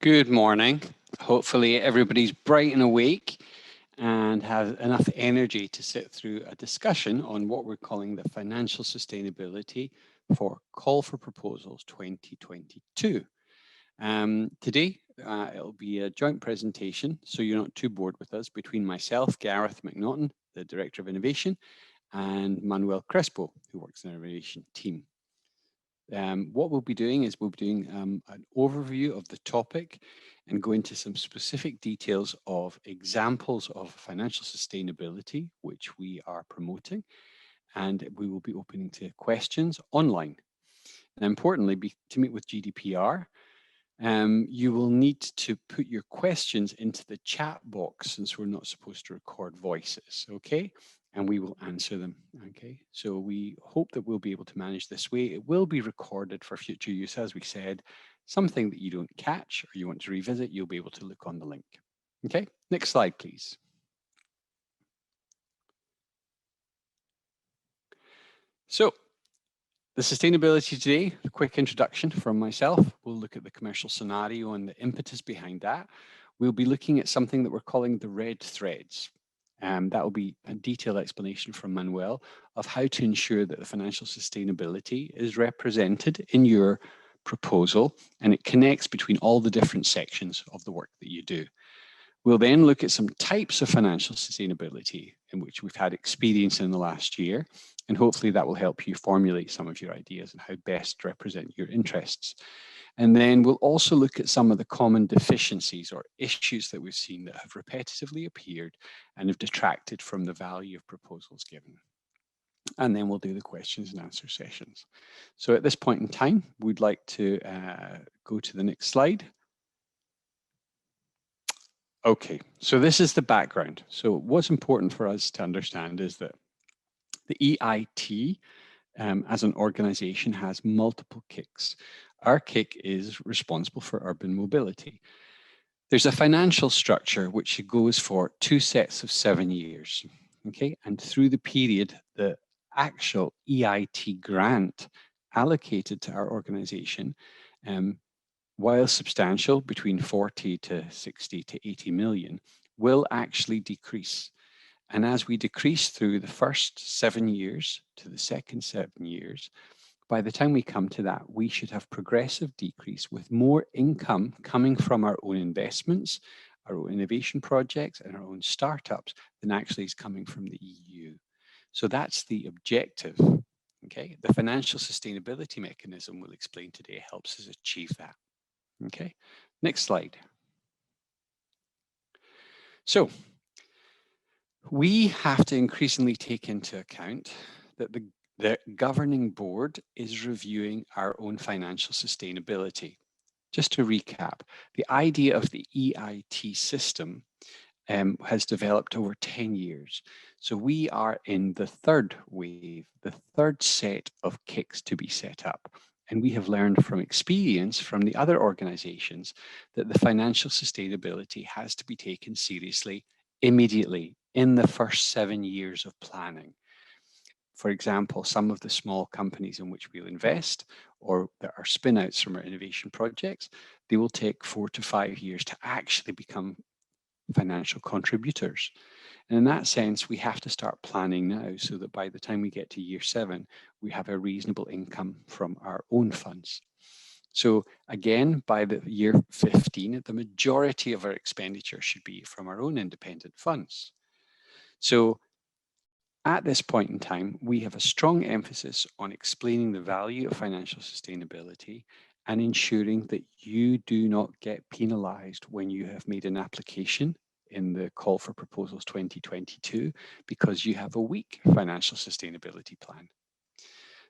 Good morning. Hopefully everybody's bright and awake and has enough energy to sit through a discussion on what we're calling the financial sustainability for Call for Proposals 2022. Today, it'll be a joint presentation, so you're not too bored with us, between myself, Gareth McNaughton, the Director of Innovation, and Manuel Crespo, who works in our innovation team. What we'll be doing is we'll be doing an overview of the topic and go into some specific details of examples of financial sustainability, which we are promoting, and we will be opening to questions online. And importantly, to meet with GDPR, you will need to put your questions into the chat box since we're not supposed to record voices, okay? And we will answer them, okay? So we hope that we'll be able to manage this way. It will be recorded for future use, as we said. Something that you don't catch or you want to revisit, you'll be able to look on the link. Okay, next slide, please. So the sustainability today, a quick introduction from myself. We'll look at the commercial scenario and the impetus behind that. We'll be looking at something that we're calling the red threads. That will be a detailed explanation from Manuel of how to ensure that the financial sustainability is represented in your proposal and it connects between all the different sections of the work that you do. We'll then look at some types of financial sustainability in which we've had experience in the last year, and hopefully that will help you formulate some of your ideas and how best to represent your interests. And then we'll also look at some of the common deficiencies or issues that we've seen that have repetitively appeared and have detracted from the value of proposals given. And then we'll do the questions and answer sessions. So at this point in time, we'd like to go to the next slide. Okay, so this is the background. So what's important for us to understand is that the EIT as an organization has multiple KICs. Our KIC is responsible for urban mobility. There's a financial structure which goes for 2 sets of 7 years, okay? And through the period, the actual EIT grant allocated to our organization, while substantial, between 40 to 60 to 80 million, will actually decrease. And as we decrease through the first 7 years to the second 7 years, by the time we come to that, we should have progressive decrease with more income coming from our own investments, our own innovation projects, and our own startups than actually is coming from the EU. So that's the objective, okay? The financial sustainability mechanism we'll explain today helps us achieve that, okay? Next slide. So we have to increasingly take into account that the governing board is reviewing our own financial sustainability. Just to recap, the idea of the EIT system has developed over 10 years. So we are in the third wave, the third set of KICs to be set up. And we have learned from experience from the other organizations that the financial sustainability has to be taken seriously immediately in the first 7 years of planning. For example, some of the small companies in which we'll invest or that are spin-outs from our innovation projects, they will take 4 to 5 years to actually become financial contributors. And in that sense, we have to start planning now so that by the time we get to year 7, we have a reasonable income from our own funds. So again, by the year 15, the majority of our expenditure should be from our own independent funds. So at this point in time, we have a strong emphasis on explaining the value of financial sustainability and ensuring that you do not get penalized when you have made an application in the Call for Proposals 2022 because you have a weak financial sustainability plan.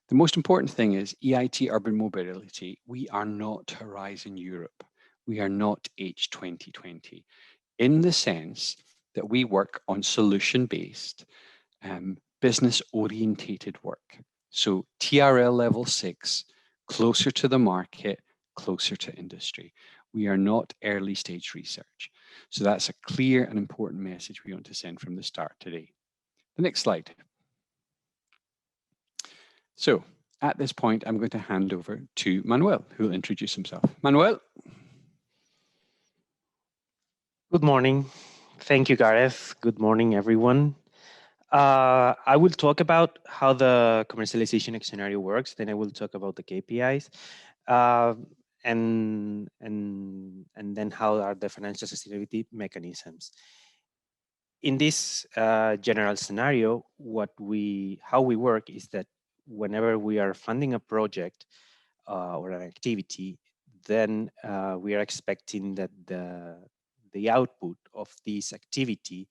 The most important thing is EIT Urban Mobility. We are not Horizon Europe. We are not H2020 in the sense that we work on solution-based, business-orientated work. So TRL level 6, closer to the market, closer to industry. We are not early stage research. So that's a clear and important message we want to send from the start today. The next slide. So at this point, I'm going to hand over to Manuel, who will introduce himself. Manuel. Good morning. Thank you, Gareth. Good morning, everyone. I will talk about how the commercialization scenario works. Then I will talk about the KPIs, uh, and then how are the financial sustainability mechanisms. In this general scenario, how we work is that whenever we are funding a project or an activity, then we are expecting that the output of this activity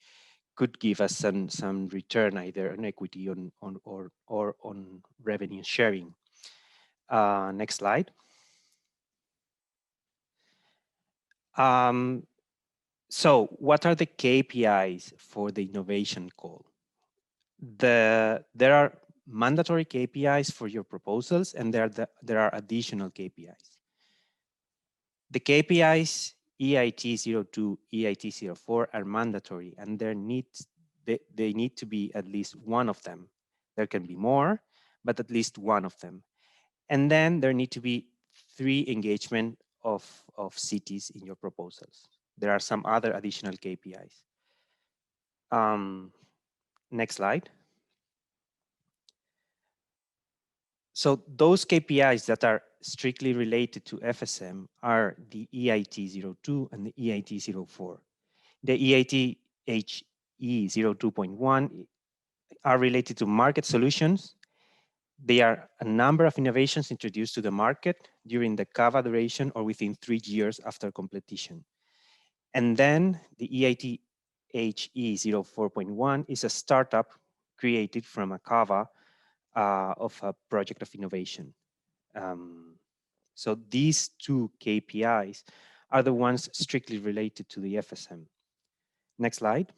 could give us some return, either on equity or on revenue sharing. Next slide. Um, so what are the KPIs for the innovation call? There are mandatory KPIs for your proposals, and there are additional KPIs. The KPIs EIT02, EIT04 are mandatory, and they need to be at least one of them. There can be more, but at least one of them. And then there need to be 3 engagement of cities in your proposals. There are some other additional KPIs. Next slide. So those KPIs that are strictly related to FSM are the EIT02 and the EIT04. The EIT HE02.1 are related to market solutions. They are a number of innovations introduced to the market during the CAVA duration or within 3 years after completion. And then the EIT HE04.1 is a startup created from a CAVA of a project of innovation. So these 2 KPIs are the ones strictly related to the FSM. Next slide.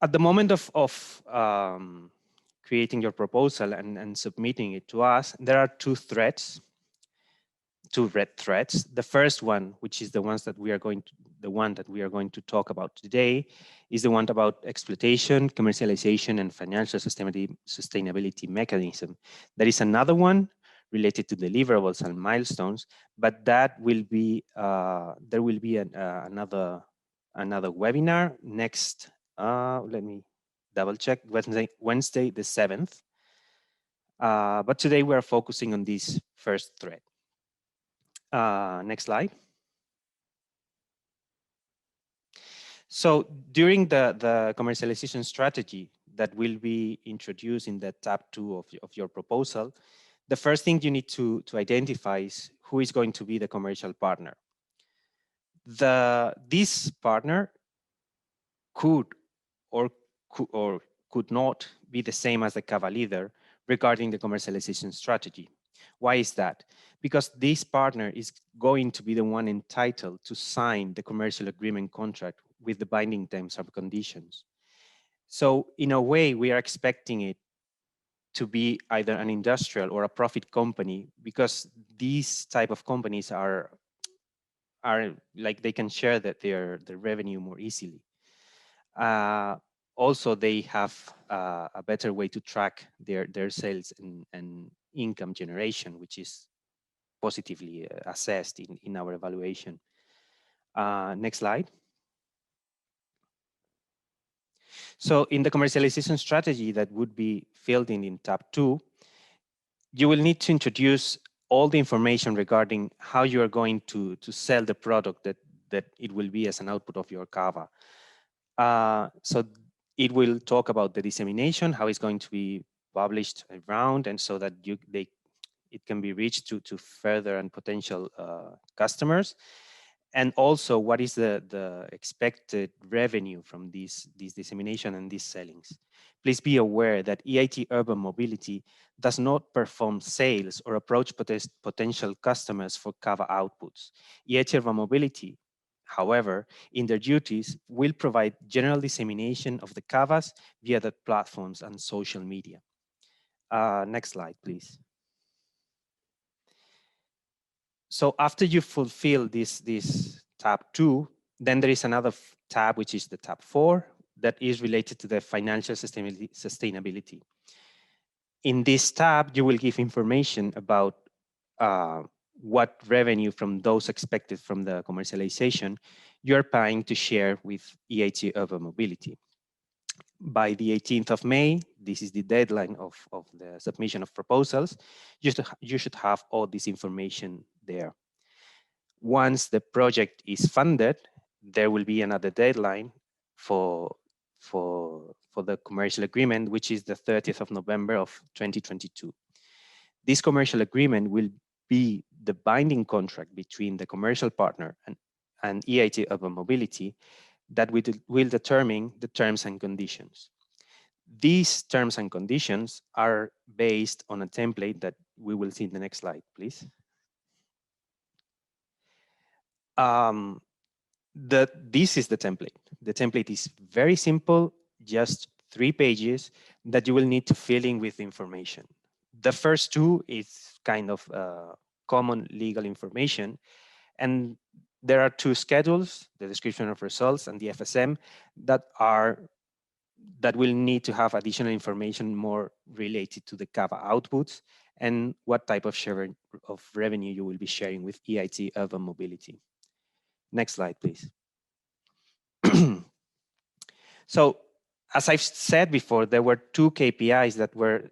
At the moment of creating your proposal and submitting it to us, there are 2 threads, 2 red threads. The first one, which is the one that we are going to talk about today, is the one about exploitation, commercialization, and financial sustainability mechanism. There is another one related to deliverables and milestones, but that will be there will be another webinar next. Let me double check. Wednesday the 7th. But today we are focusing on this first thread. Next slide. So during the commercialization strategy that will be introduced in the tab 2 of your proposal, the first thing you need to identify is who is going to be the commercial partner. This partner could or could not be the same as the CAVA leader regarding the commercialization strategy. Why is that? Because this partner is going to be the one entitled to sign the commercial agreement contract with the binding terms and conditions. So in a way, we are expecting it to be either an industrial or a profit company, because these type of companies are like they can share their revenue more easily. Also, they have a better way to track their sales and income generation, which is positively assessed in our evaluation. Next slide. So in the commercialization strategy that would be filled in tab 2, you will need to introduce all the information regarding how you are going to sell the product that it will be as an output of your CAVA. So it will talk about the dissemination, how it's going to be published around, and so that it can be reached to further and potential customers. And also, what is the expected revenue from this dissemination and these sellings? Please be aware that EIT Urban Mobility does not perform sales or approach potential customers for CAVA outputs. EIT Urban Mobility, however, in their duties, will provide general dissemination of the CAVAs via the platforms and social media. Next slide, please. So after you fulfill this tab 2, then there is another tab, which is the tab 4, that is related to the financial sustainability. In this tab, you will give information about what revenue from those expected from the commercialization you're planning to share with EIT Urban Mobility. By the 18th of May, this is the deadline of the submission of proposals, you should have all this information there. Once the project is funded, there will be another deadline for, for the commercial agreement, which is the 30th of November of 2022. This commercial agreement will be the binding contract between the commercial partner and EIT Urban Mobility that will determine the terms and conditions. These terms and conditions are based on a template that we will see in the next slide, please. This is the template. The template is very simple, just 3 pages that you will need to fill in with information. The first 2 is kind of common legal information, and there are 2 schedules, the description of results and the FSM, that will need to have additional information more related to the CAVA outputs and what type of share of revenue you will be sharing with EIT Urban Mobility. Next slide, please. So, as I've said before, there were 2 KPIs that were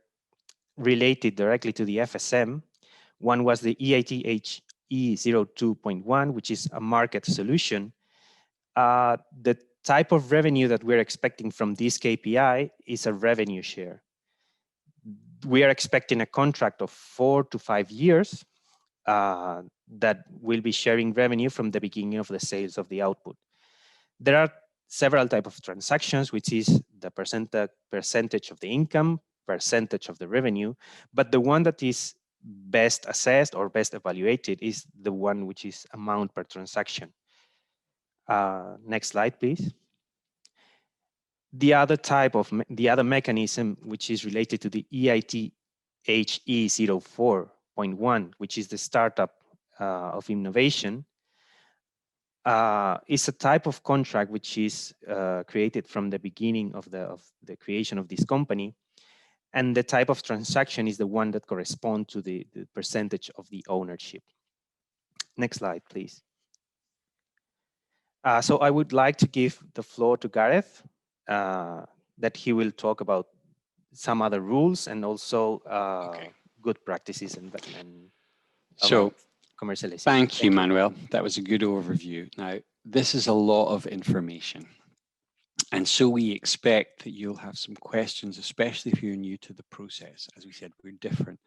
related directly to the FSM. One was the EITHE 02.1, which is a market solution. The type of revenue that we're expecting from this KPI is a revenue share. We are expecting a contract of 4 to 5 years that will be sharing revenue from the beginning of the sales of the output. There are several types of transactions, which is the percentage of the income, percentage of the revenue, but the one that is best assessed or best evaluated is the one which is amount per transaction. Next slide, please. The other mechanism, which is related to the EITHE 04.1, which is the startup of innovation, is a type of contract which is created from the beginning of the creation of this company. And the type of transaction is the one that corresponds to the percentage of the ownership. Next slide, please. So I would like to give the floor to Gareth, that he will talk about some other rules and also good practices and so commercialization. Thank you, Manuel. That was a good overview. Now, this is a lot of information. And so we expect that you'll have some questions, especially if you're new to the process. As we said, we're different.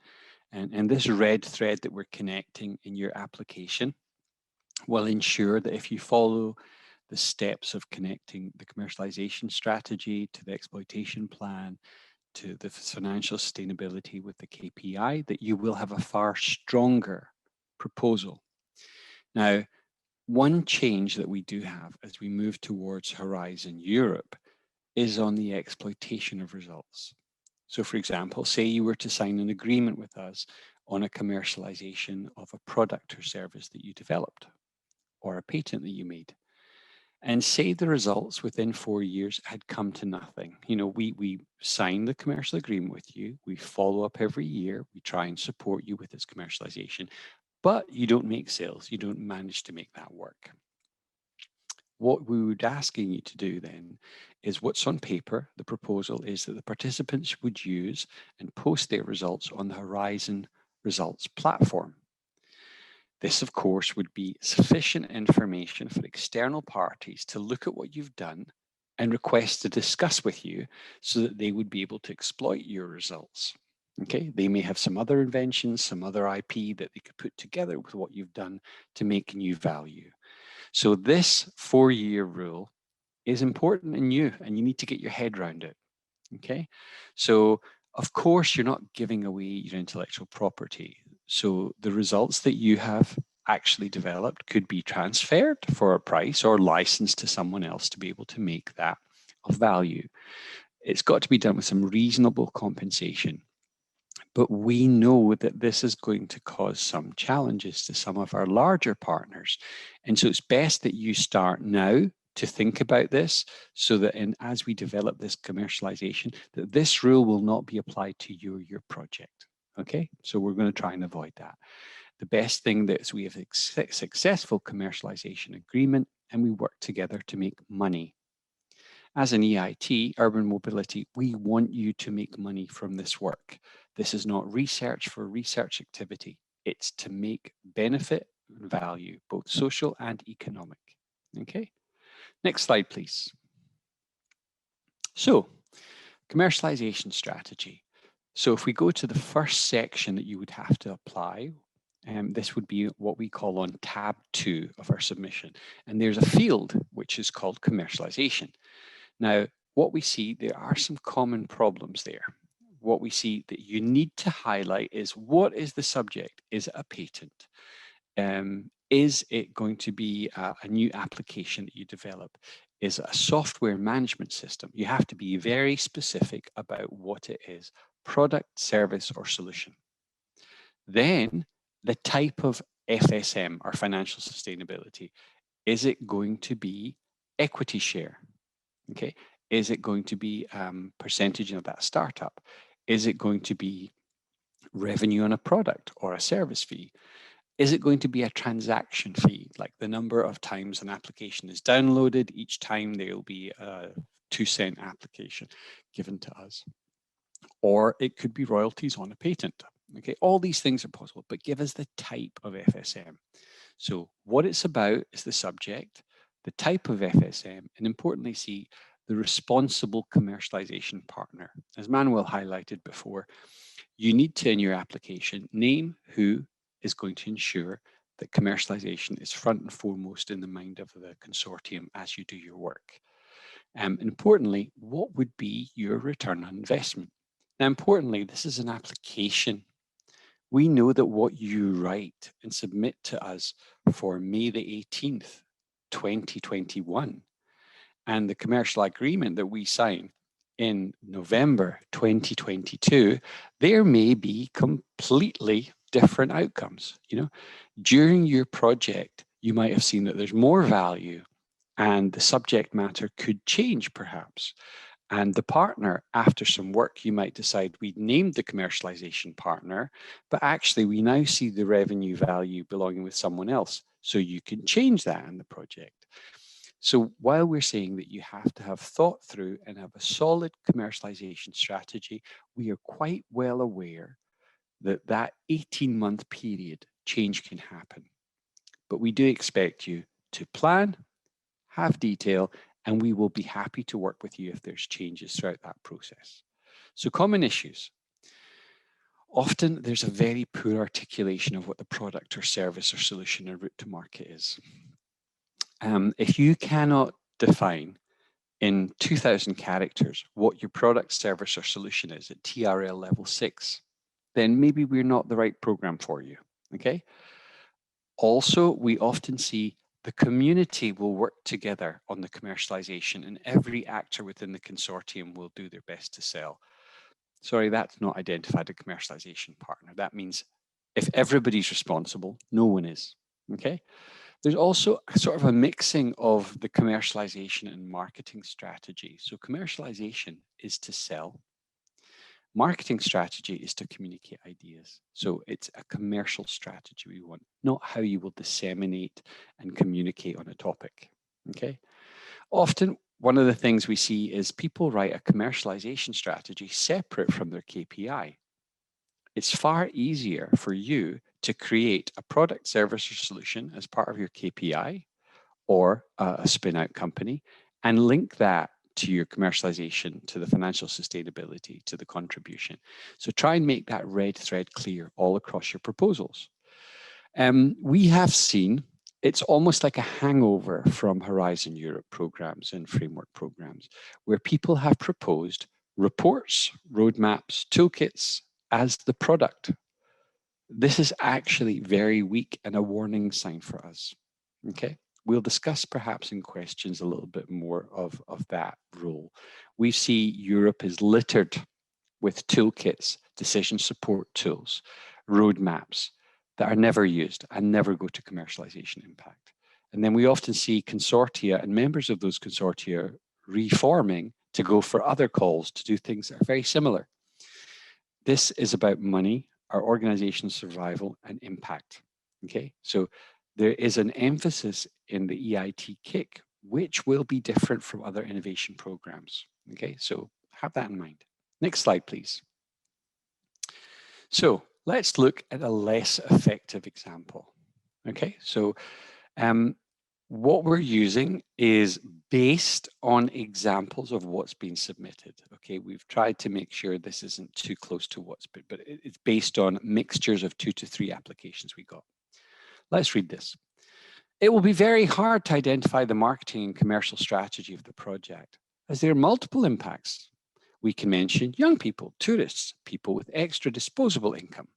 And this red thread that we're connecting in your application will ensure that if you follow the steps of connecting the commercialization strategy to the exploitation plan, to the financial sustainability with the KPI, that you will have a far stronger proposal. Now, one change that we do have as we move towards Horizon Europe is on the exploitation of results. So for example, say you were to sign an agreement with us on a commercialization of a product or service that you developed or a patent that you made. And say the results within 4 years had come to nothing. You know, we sign the commercial agreement with you, we follow up every year, we try and support you with its commercialization, but you don't make sales, you don't manage to make that work. What we would asking you to do then is what's on paper. The proposal is that the participants would use and post their results on the Horizon Results platform. This, of course, would be sufficient information for external parties to look at what you've done and request to discuss with you so that they would be able to exploit your results. Okay, they may have some other inventions, some other IP that they could put together with what you've done to make new value. So this 4-year rule is important and new, and you need to get your head around it. Okay, so of course you're not giving away your intellectual property. So the results that you have actually developed could be transferred for a price or licensed to someone else to be able to make that of value. It's got to be done with some reasonable compensation. But we know that this is going to cause some challenges to some of our larger partners. And so it's best that you start now to think about this so that as we develop this commercialization, that this rule will not be applied to your project. Okay, so we're going to try and avoid that. The best thing is we have a successful commercialization agreement and we work together to make money. As an EIT, Urban Mobility, we want you to make money from this work. This is not research for research activity. It's to make benefit and value, both social and economic. Okay, next slide, please. So, commercialization strategy. So if we go to the first section that you would have to apply, this would be what we call on tab 2 of our submission. And there's a field which is called commercialization. Now, what we see, there are some common problems there. What we see that you need to highlight is, what is the subject? Is it a patent? Is it going to be a new application that you develop? Is it a software management system? You have to be very specific about what it is: product, service, or solution. Then the type of FSM, or financial sustainability. Is it going to be equity share? Okay. Is it going to be percentage of that startup? Is it going to be revenue on a product or a service fee? Is it going to be a transaction fee, like the number of times an application is downloaded? Each time there will be a 2-cent application given to us. Or it could be royalties on a patent. Okay, all these things are possible, but give us the type of FSM. So what it's about is the subject, the type of FSM, and importantly, see the responsible commercialization partner. As Manuel highlighted before, you need to, in your application, name who is going to ensure that commercialization is front and foremost in the mind of the consortium as you do your work. Importantly, what would be your return on investment? Now, importantly, this is an application. We know that what you write and submit to us for May the 18th, 2021, and the commercial agreement that we sign in November 2022, there may be completely different outcomes. During your project, you might have seen that there's more value and the subject matter could change perhaps. And the partner, after some work, you might decide we named the commercialization partner, but actually we now see the revenue value belonging with someone else. So you can change that in the project. So while we're saying that you have to have thought through and have a solid commercialization strategy, we are quite well aware that that 18-month period change can happen. But we do expect you to plan, have detail, and we will be happy to work with you if there's changes throughout that process. So common issues. Often there's a very poor articulation of what the product or service or solution or route to market is. If you cannot define in 2,000 characters what your product, service, or solution is at TRL level 6, then maybe we're not the right program for you, okay? Also, we often see the community will work together on the commercialization, and every actor within the consortium will do their best to sell. Sorry, that's not identified a commercialization partner. That means if everybody's responsible, no one is, okay? There's also sort of a mixing of the commercialization and marketing strategy. So commercialization is to sell. Marketing strategy is to communicate ideas. So it's a commercial strategy we want, not how you will disseminate and communicate on a topic, okay? Often, one of the things we see is people write a commercialization strategy separate from their KPI. It's far easier for you to create a product, service, or solution as part of your KPI or a spin-out company and link that to your commercialization, to the financial sustainability, to the contribution. So try and make that red thread clear all across your proposals. We have seen it's almost like a hangover from Horizon Europe programs and framework programs where people have proposed reports, roadmaps, toolkits as the product. This is actually very weak and a warning sign for us, okay? We'll discuss perhaps in questions a little bit more of that role. We see Europe is littered with toolkits, decision support tools, roadmaps that are never used and never go to commercialization impact. And then we often see consortia and members of those consortia reforming to go for other calls to do things that are very similar. This is about money, our organization's survival, and impact. Okay, so there is an emphasis in the EIT kick, which will be different from other innovation programs. Okay, so have that in mind. Next slide, please. So let's look at a less effective example. Okay, so what we're using is based on examples of what's been submitted. Okay, we've tried to make sure this isn't too close to what's been, but it's based on mixtures of 2 to 3 applications we got. Let's read this. It will be very hard to identify the marketing and commercial strategy of the project, as there are multiple impacts. We can mention young people, tourists, people with extra disposable income.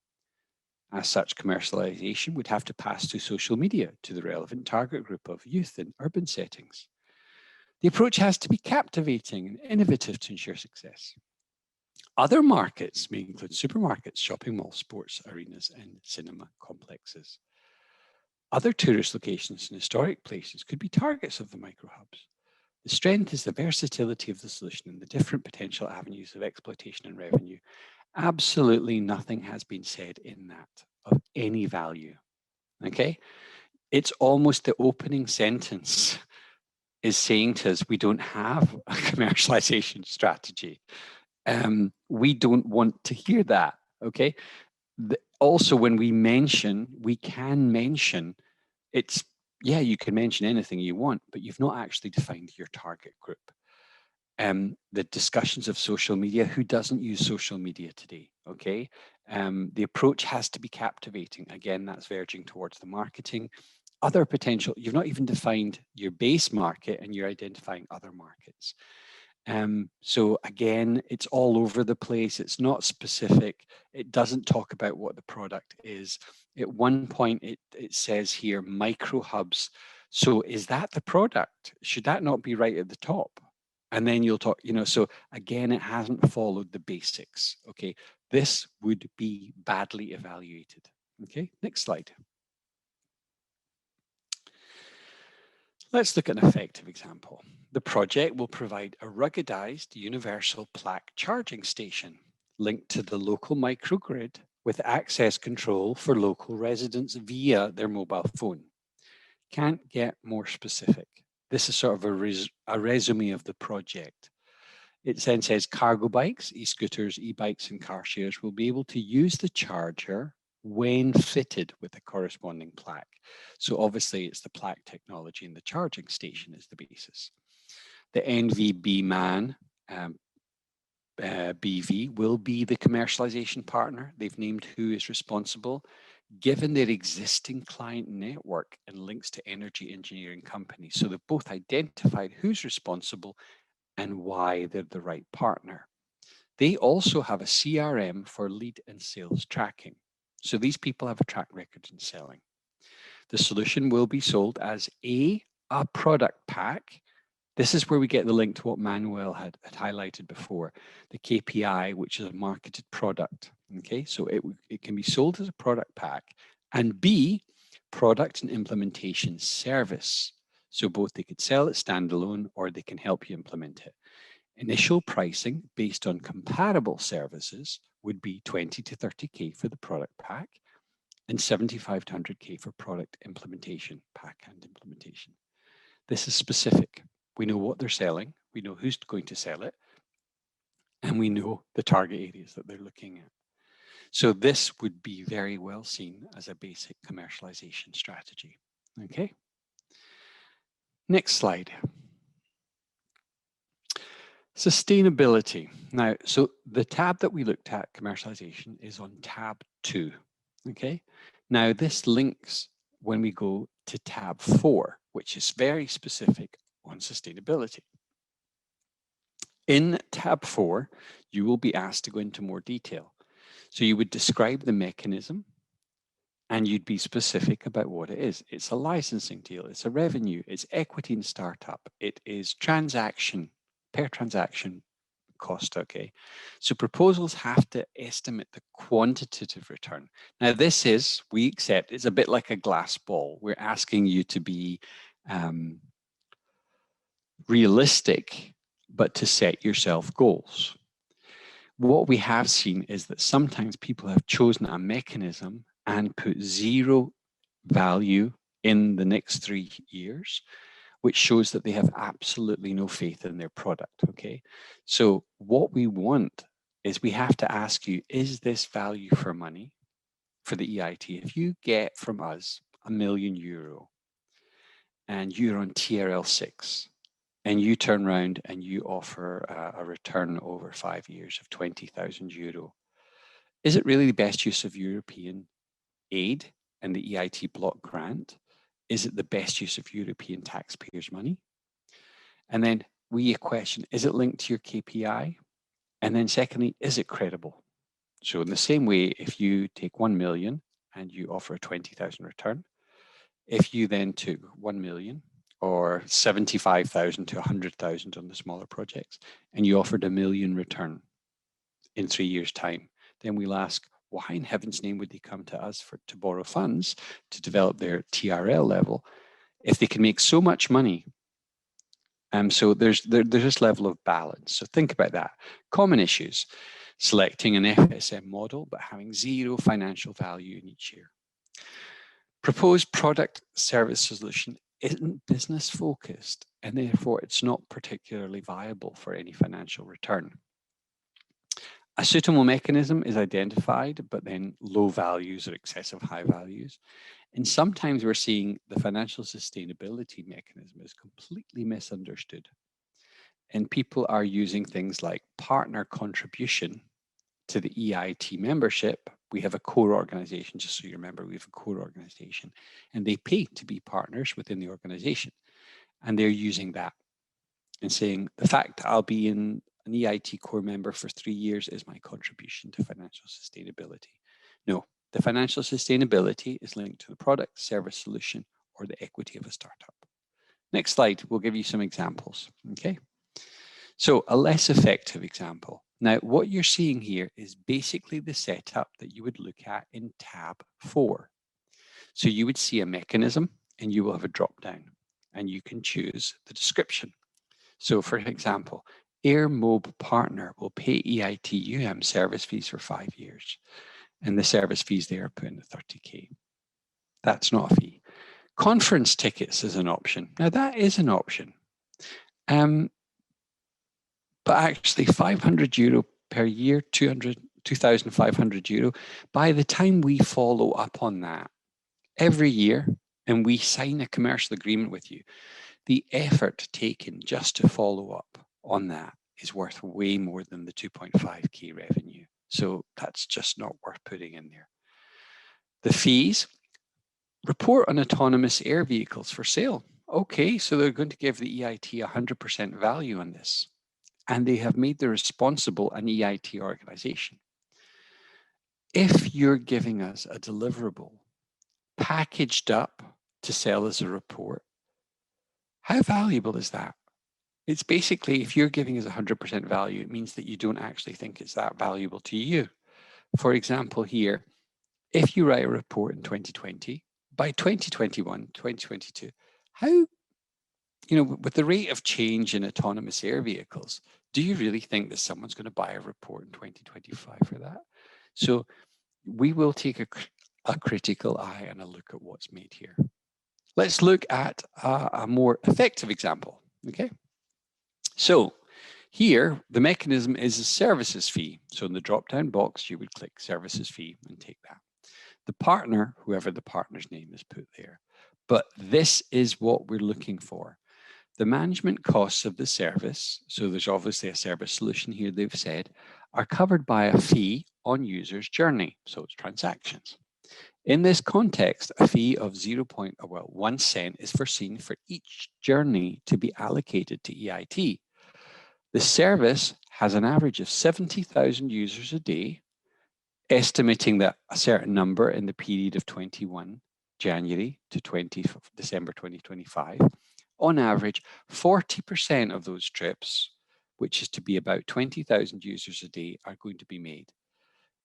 As such, commercialization would have to pass through social media to the relevant target group of youth in urban settings. The approach has to be captivating and innovative to ensure success. Other markets may include supermarkets, shopping malls, sports arenas, and cinema complexes. Other tourist locations and historic places could be targets of the microhubs. The strength is the versatility of the solution and the different potential avenues of exploitation and revenue. Absolutely nothing has been said in that of any value. Okay? It's almost the opening sentence is saying to us, we don't have a commercialization strategy. We don't want to hear that. Okay? Also, when we can mention, it's, yeah, you can mention anything you want, but you've not actually defined your target group. The discussions of social media, who doesn't use social media today, okay? The approach has to be captivating. Again, that's verging towards the marketing. Other potential, you've not even defined your base market and you're identifying other markets. So again, it's all over the place. It's not specific. It doesn't talk about what the product is. At one point, it says here, micro hubs. So is that the product? Should that not be right at the top? And then you'll talk, so again, it hasn't followed the basics. Okay, this would be badly evaluated. Okay, next slide. Let's look at an effective example. The project will provide a ruggedized universal plaque charging station linked to the local microgrid with access control for local residents via their mobile phone. Can't get more specific. This is sort of a resume of the project. It then says cargo bikes, e-scooters, e-bikes, and car shares will be able to use the charger when fitted with a corresponding plaque. So obviously it's the plaque technology and the charging station is the basis. The NVB MAN BV will be the commercialization partner. They've named who is responsible. Given their existing client network and links to energy engineering companies. So they've both identified who's responsible and why they're the right partner. They also have a CRM for lead and sales tracking. So these people have a track record in selling. The solution will be sold as a product pack. This is where we get the link to what Manuel had highlighted before, the KPI, which is a marketed product. Okay, so it can be sold as a product pack, and B, product and implementation service. So both they could sell it standalone or they can help you implement it. Initial pricing based on comparable services would be 20 to 30K for the product pack and 75 to 100K for product implementation, pack and implementation. This is specific. We know what they're selling, we know who's going to sell it, and we know the target areas that they're looking at. So this would be very well seen as a basic commercialization strategy. Okay. Next slide. Sustainability. Now, so the tab that we looked at, commercialization, is on tab 2. Okay. Now this links when we go to tab 4, which is very specific on sustainability. In tab 4, you will be asked to go into more detail. So you would describe the mechanism and you'd be specific about what it is. It's a licensing deal, it's a revenue, it's equity in startup, it is transaction, per transaction cost, okay? So proposals have to estimate the quantitative return. Now this is, we accept, it's a bit like a glass ball. We're asking you to be realistic, but to set yourself goals. What we have seen is that sometimes people have chosen a mechanism and put zero value in the next 3 years, which shows that they have absolutely no faith in their product, okay? So what we want is we have to ask you, is this value for money for the EIT? If you get from us €1,000,000 and you're on TRL6 and you turn around and you offer a return over 5 years of €20,000, is it really the best use of European aid and the EIT block grant? Is it the best use of European taxpayers' money? And then we question, is it linked to your KPI? And then secondly, is it credible? So in the same way, if you take 1 million and you offer a 20,000 return, if you then took 1 million or 75,000 to 100,000 on the smaller projects, and you offered a million return in 3 years' time, then we'll ask, why in heaven's name would they come to us to borrow funds to develop their TRL level if they can make so much money? So there's this level of balance. So think about that. Common issues: selecting an FSM model, but having zero financial value in each year. Proposed product service solution isn't business focused, and therefore it's not particularly viable for any financial return. A suitable mechanism is identified, but then low values or excessive high values. And sometimes we're seeing the financial sustainability mechanism is completely misunderstood. And people are using things like partner contribution to the EIT membership. We have a core organization, just so you remember, we have a core organization, and they pay to be partners within the organization. And they're using that and saying, the fact that I'll be in an EIT core member for 3 years is my contribution to financial sustainability. No, the financial sustainability is linked to the product, service, solution, or the equity of a startup. Next slide, we'll give you some examples, okay? So a less effective example. Now, what you're seeing here is basically the setup that you would look at in tab 4. So you would see a mechanism and you will have a drop down and you can choose the description. So for example, AirMob partner will pay EIT service fees for 5 years. And the service fees there are put in the 30K. That's not a fee. Conference tickets is an option. Now that is an option. But actually €500 per year, €2,500. By the time we follow up on that every year and we sign a commercial agreement with you, the effort taken just to follow up on that is worth way more than the 2.5K revenue. So that's just not worth putting in there. The fees: report on autonomous air vehicles for sale. Okay, so they're going to give the EIT 100% value on this. And they have made the responsible an EIT organization. If you're giving us a deliverable packaged up to sell as a report, how valuable is that? It's basically, if you're giving us 100% value, it means that you don't actually think it's that valuable to you. For example, here, if you write a report in 2020, by 2021, 2022, how, with the rate of change in autonomous air vehicles, do you really think that someone's going to buy a report in 2025 for that? So we will take a critical eye and a look at what's made here. Let's look at a more effective example, okay? So here, the mechanism is a services fee. So in the drop-down box, you would click services fee and take that. The partner, whoever the partner's name is put there. But this is what we're looking for. The management costs of the service, so there's obviously a service solution here, they've said, are covered by a fee on user's journey, so it's transactions. In this context, a fee of 1 cent is foreseen for each journey to be allocated to EIT. The service has an average of 70,000 users a day, estimating that a certain number in the period of 21 January to 20 December 2025. On average, 40% of those trips, which is to be about 20,000 users a day, are going to be made.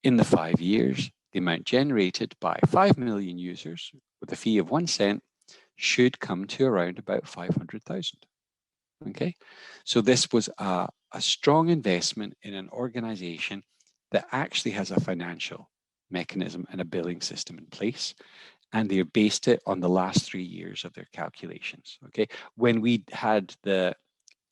In the 5 years, the amount generated by 5 million users with a fee of 1 cent should come to around about 500,000. Okay, so this was a strong investment in an organization that actually has a financial mechanism and a billing system in place. and they based it on the last 3 years of their calculations. Okay, when we had the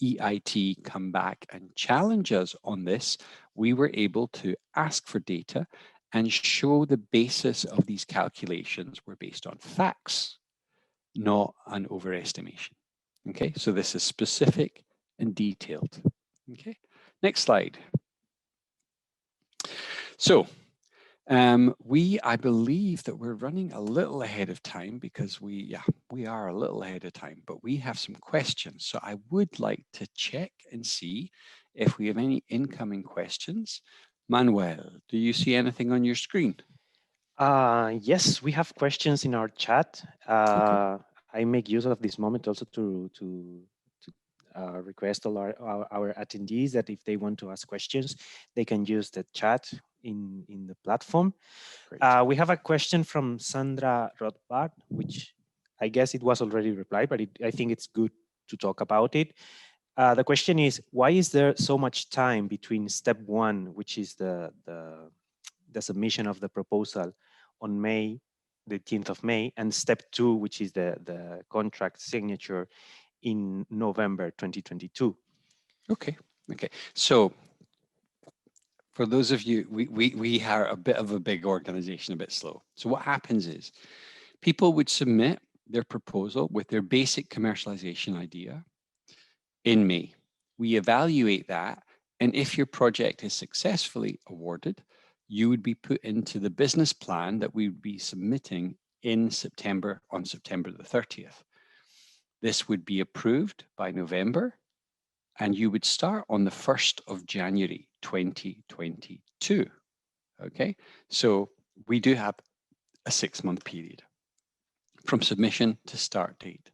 EIT come back and challenge us on this, we were able to ask for data and show the basis of these calculations were based on facts, not an overestimation. Okay, so this is specific and detailed. Okay, next slide. So I believe that we're running a little ahead of time because we are a little ahead of time, but we have some questions. So I would like to check and see if we have any incoming questions. Manuel, do you see anything on your screen? Yes, we have questions in our chat. Okay, I make use of this moment also to request all our attendees that if they want to ask questions, they can use the chat in the platform. great. We have a question from Sandra Rothbard, which I guess it was already replied, but I think it's good to talk about it. The question is, why is there so much time between step one, which is the submission of the proposal on May, the 10th of May, and step two, which is the contract signature in November 2022? Okay, okay. So for those of you, we are a bit of a big organization, a bit slow. So what happens is people would submit their proposal with their basic commercialization idea in May. We evaluate that, and if your project is successfully awarded, you would be put into the business plan that we would be submitting in September, on September the 30th. This would be approved by November, and you would start on the 1st of January 2022. Okay, so we do have a 6-month period from submission to start date.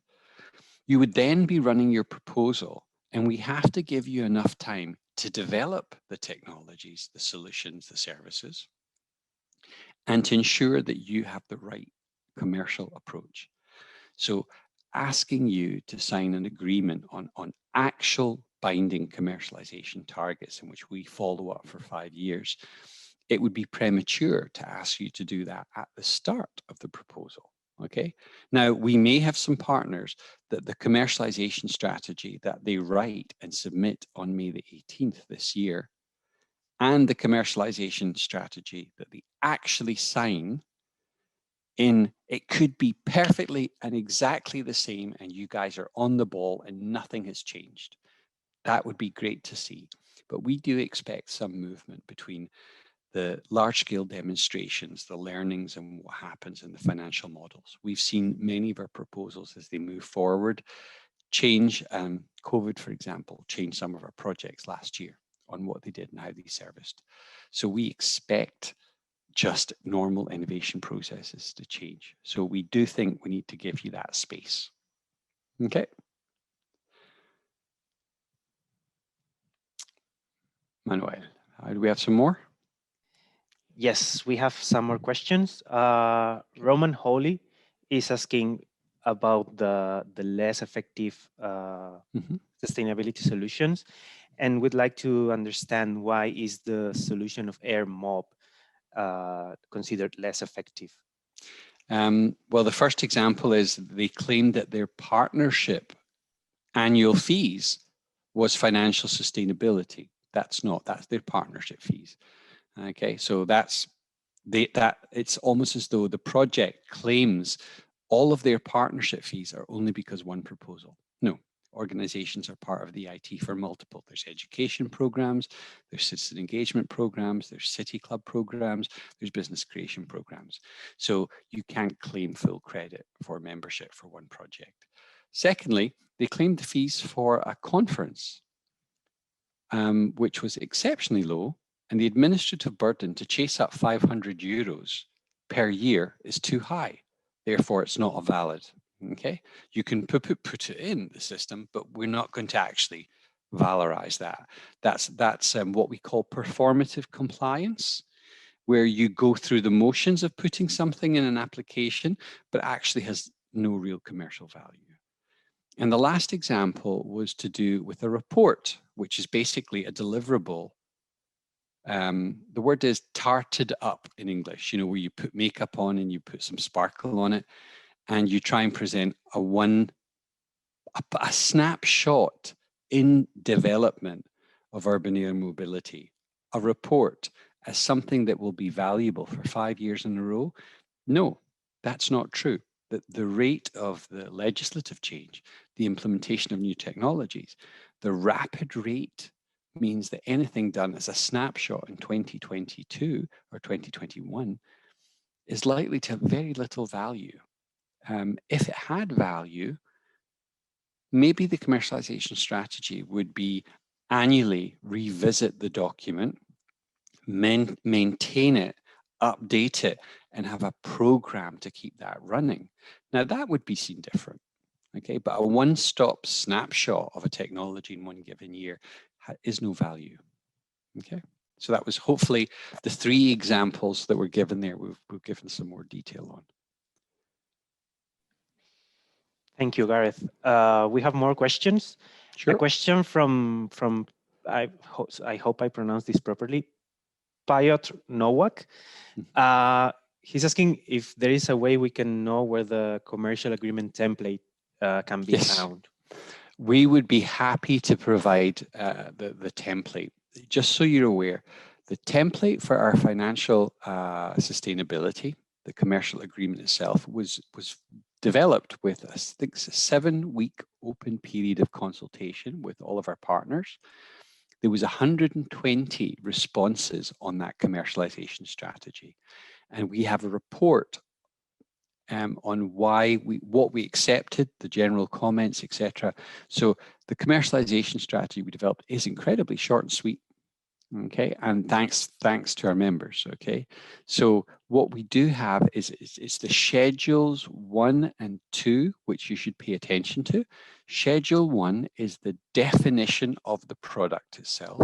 You would then be running your proposal, and we have to give you enough time to develop the technologies, the solutions, the services, and to ensure that you have the right commercial approach. So asking you to sign an agreement on actual binding commercialization targets in which we follow up for 5 years, it would be premature to ask you to do that at the start of the proposal. Okay. Now, we may have some partners that the commercialization strategy that they write and submit on May the 18th this year, and the commercialization strategy that they actually sign in, it could be perfectly and exactly the same, and you guys are on the ball and nothing has changed. That would be great to see. But we do expect some movement between the large-scale demonstrations, the learnings, and what happens in the financial models. We've seen many of our proposals as they move forward change. COVID, for example, changed some of our projects last year on what they did and how they serviced. So we expect just normal innovation processes to change. So we do think we need to give you that space. Okay. Manuel, do we have some more? Yes, we have some more questions. Roman Holy is asking about the less effective sustainability solutions, and would like to understand why is the solution of air mob considered less effective? Well, the first example is they claimed that their partnership annual fees was financial sustainability. That's not, that's their partnership fees. Okay, so it's almost as though the project claims all of their partnership fees are only because one proposal. No, organizations are part of the IT for multiple. There's education programs, there's citizen engagement programs, there's city club programs, there's business creation programs. So you can't claim full credit for membership for one project. Secondly, they claimed the fees for a conference, which was exceptionally low, and the administrative burden to chase up 500 euros per year is too high. Therefore, it's not a valid. Okay, you can put it in the system, but we're not going to actually valorize that. That's what we call performative compliance, where you go through the motions of putting something in an application, but actually has no real commercial value. And the last example was to do with a report, which is basically a deliverable The word is tarted up in English, you know, where you put makeup on and you put some sparkle on it, and you try and present a snapshot in development of urban air mobility, a report as something that will be valuable for 5 years in a row. No, that's not true. The rate of the legislative change, the implementation of new technologies, the rapid rate means that anything done as a snapshot in 2022 or 2021 is likely to have very little value. If it had value, maybe the commercialization strategy would be annually revisit the document, maintain it, update it, and have a program to keep that running. Now that would be seen different, okay? But a one-stop snapshot of a technology in one given year is no value, okay? So that was hopefully the 3 examples that were given there. We've given some more detail on. Thank you, Gareth. We have more questions. Sure. A question from I hope I pronounced this properly, Piotr Nowak. He's asking if there is a way we can know where the commercial agreement template can be found. We would be happy to provide the template. Just so you're aware, the template for our financial sustainability, the commercial agreement itself, was developed with a 7-week open period of consultation with all of our partners. There was 120 responses on that commercialization strategy. And we have a report on what we accepted, the general comments, etc. So the commercialization strategy we developed is incredibly short and sweet. Okay, and thanks to our members. Okay, so what we do have is the schedules 1 and 2, which you should pay attention to. Schedule 1 is the definition of the product itself,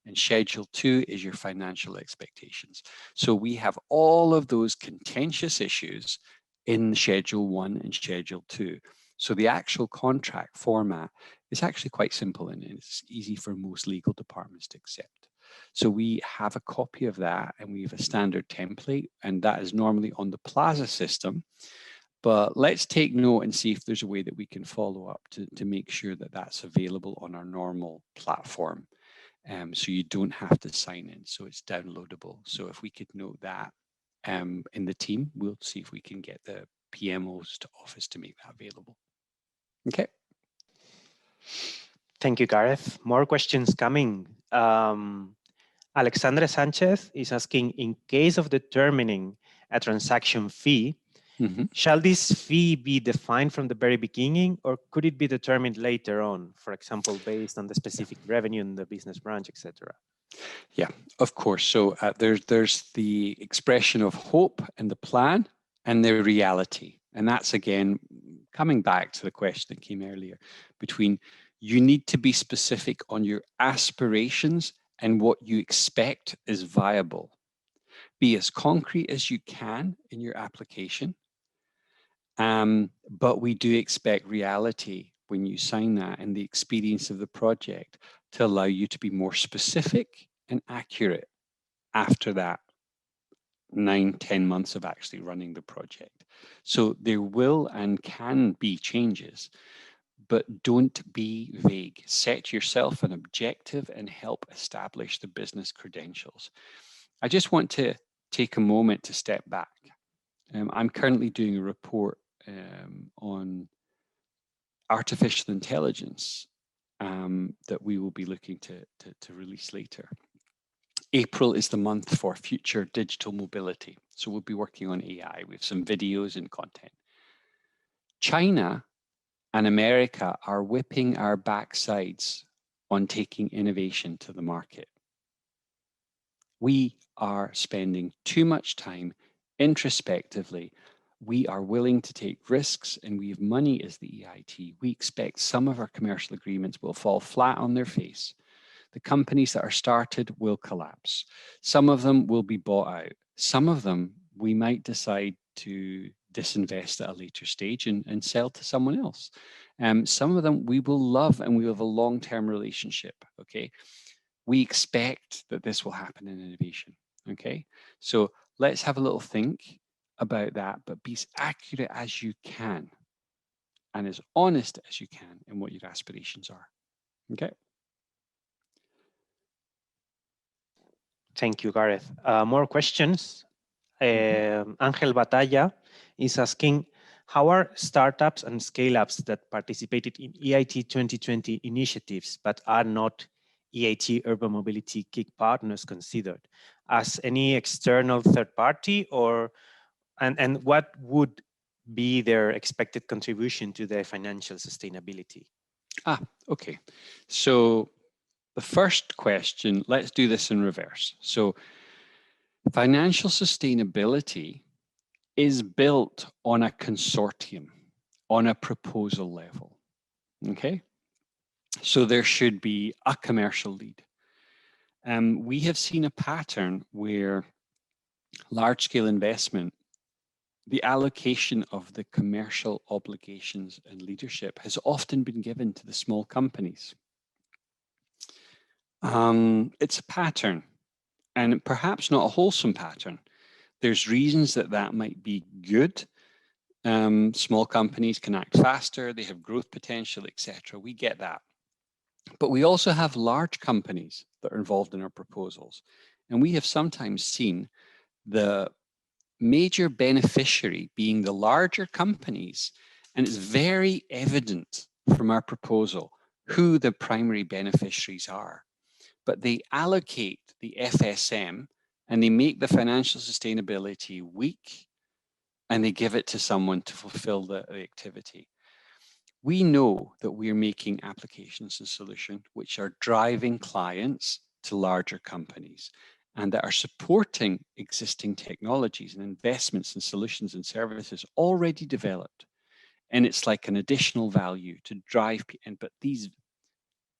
and schedule 2 is your financial expectations. So we have all of those contentious issues in schedule 1 and schedule 2. So the actual contract format is actually quite simple, and it's easy for most legal departments to accept. So we have a copy of that, and we have a standard template, and that is normally on the Plaza system. But let's take note and see if there's a way that we can follow up to make sure that that's available on our normal platform. So you don't have to sign in, so it's downloadable. So if we could note that in the team, we'll see if we can get the PMO's office to make that available. Okay. Thank you, Gareth. More questions coming. Alexandre Sanchez is asking, in case of determining a transaction fee, shall this fee be defined from the very beginning, or could it be determined later on, for example, based on the specific revenue in the business branch, etc.? Yeah, of course. So there's the expression of hope and the plan and the reality. And that's, again, coming back to the question that came earlier, between you need to be specific on your aspirations and what you expect is viable. Be as concrete as you can in your application. But we do expect reality when you sign that and the experience of the project to allow you to be more specific and accurate after that 9-10 months of actually running the project. So there will and can be changes, but don't be vague. Set yourself an objective and help establish the business credentials. I just want to take a moment to step back. I'm currently doing a report on artificial intelligence that we will be looking to release later. April is the month for future digital mobility. So we'll be working on AI with some videos and content. China and America are whipping our backsides on taking innovation to the market. We are spending too much time introspectively. We are willing to take risks, and we have money as the EIT. We expect some of our commercial agreements will fall flat on their face. The companies that are started will collapse. Some of them will be bought out. Some of them we might decide to disinvest at a later stage and sell to someone else. Some of them we will love, and we have a long-term relationship, okay? we expect that this will happen in innovation. Okay, so let's have a little think about that, but be as accurate as you can and as honest as you can in what your aspirations are. Okay. Thank you, Gareth. More questions. Mhm. Angel Batalla is asking, how are startups and scale-ups that participated in EIT 2020 initiatives but are not EIT Urban Mobility KIC partners considered as any external third party, or and what would be their expected contribution to the financial sustainability? Okay. So the first question, let's do this in reverse. So financial sustainability is built on a consortium, on a proposal level. Okay. So there should be a commercial lead. We have seen a pattern where large scale investment, the allocation of the commercial obligations and leadership has often been given to the small companies. It's a pattern, and perhaps not a wholesome pattern. There's reasons that that might be good. Small companies can act faster, they have growth potential, etc. We get that. But we also have large companies that are involved in our proposals. And we have sometimes seen the major beneficiary being the larger companies. And it's very evident from our proposal who the primary beneficiaries are. But they allocate the FSM and they make the financial sustainability weak and they give it to someone to fulfill the activity. We know that we're making applications and solutions which are driving clients to larger companies and that are supporting existing technologies and investments and solutions and services already developed. And it's like an additional value to drive, but these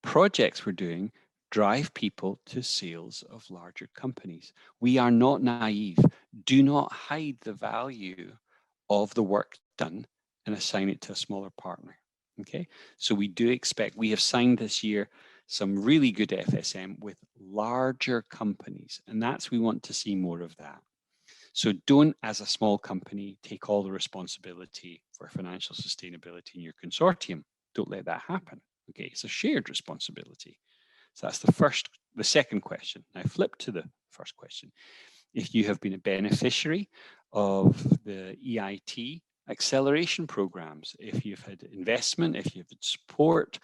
projects we're doing drive people to sales of larger companies. We are not naive. Do not hide the value of the work done and assign it to a smaller partner. Okay, so we do expect, we have signed this year some really good FSM with larger companies, and that's, we want to see more of that. So don't, as a small company, take all the responsibility for financial sustainability in your consortium. Don't let that happen. Okay, it's a shared responsibility. So that's the second question. Now flip to the first question. If you have been a beneficiary of the EIT acceleration programs, if you've had investment, if you've had support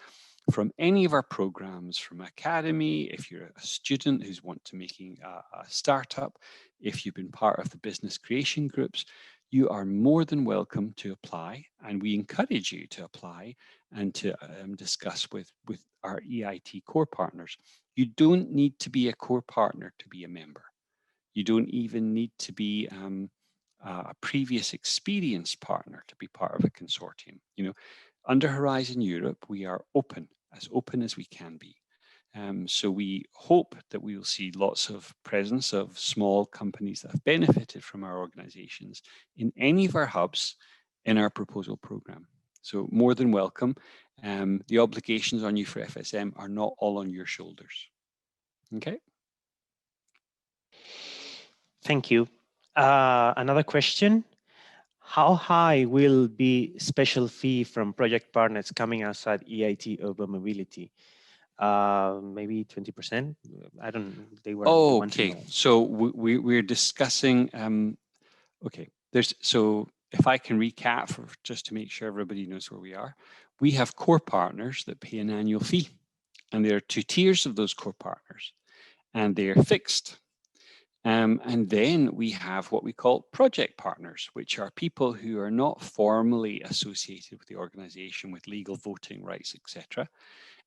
from any of our programs, from Academy, if you're a student who's want to making a startup, if you've been part of the business creation groups, you are more than welcome to apply, and we encourage you to apply and to discuss with our EIT core partners. You don't need to be a core partner to be a member. You don't even need to be a previous experienced partner to be part of a consortium. You know, under Horizon Europe, we are open as we can be. So we hope that we will see lots of presence of small companies that have benefited from our organizations in any of our hubs in our proposal program. So more than welcome. The obligations on you for FSM are not all on your shoulders. Okay. Thank you. Another question. How high will be special fee from project partners coming outside EIT Urban Mobility? Maybe 20%. I don't. They were. Oh, They want to okay. know. So we're discussing. Okay. So if I can recap for just to make sure everybody knows where we are, we have core partners that pay an annual fee, and there are two tiers of those core partners, and they are fixed. And then we have what we call project partners, which are people who are not formally associated with the organization with legal voting rights, etc.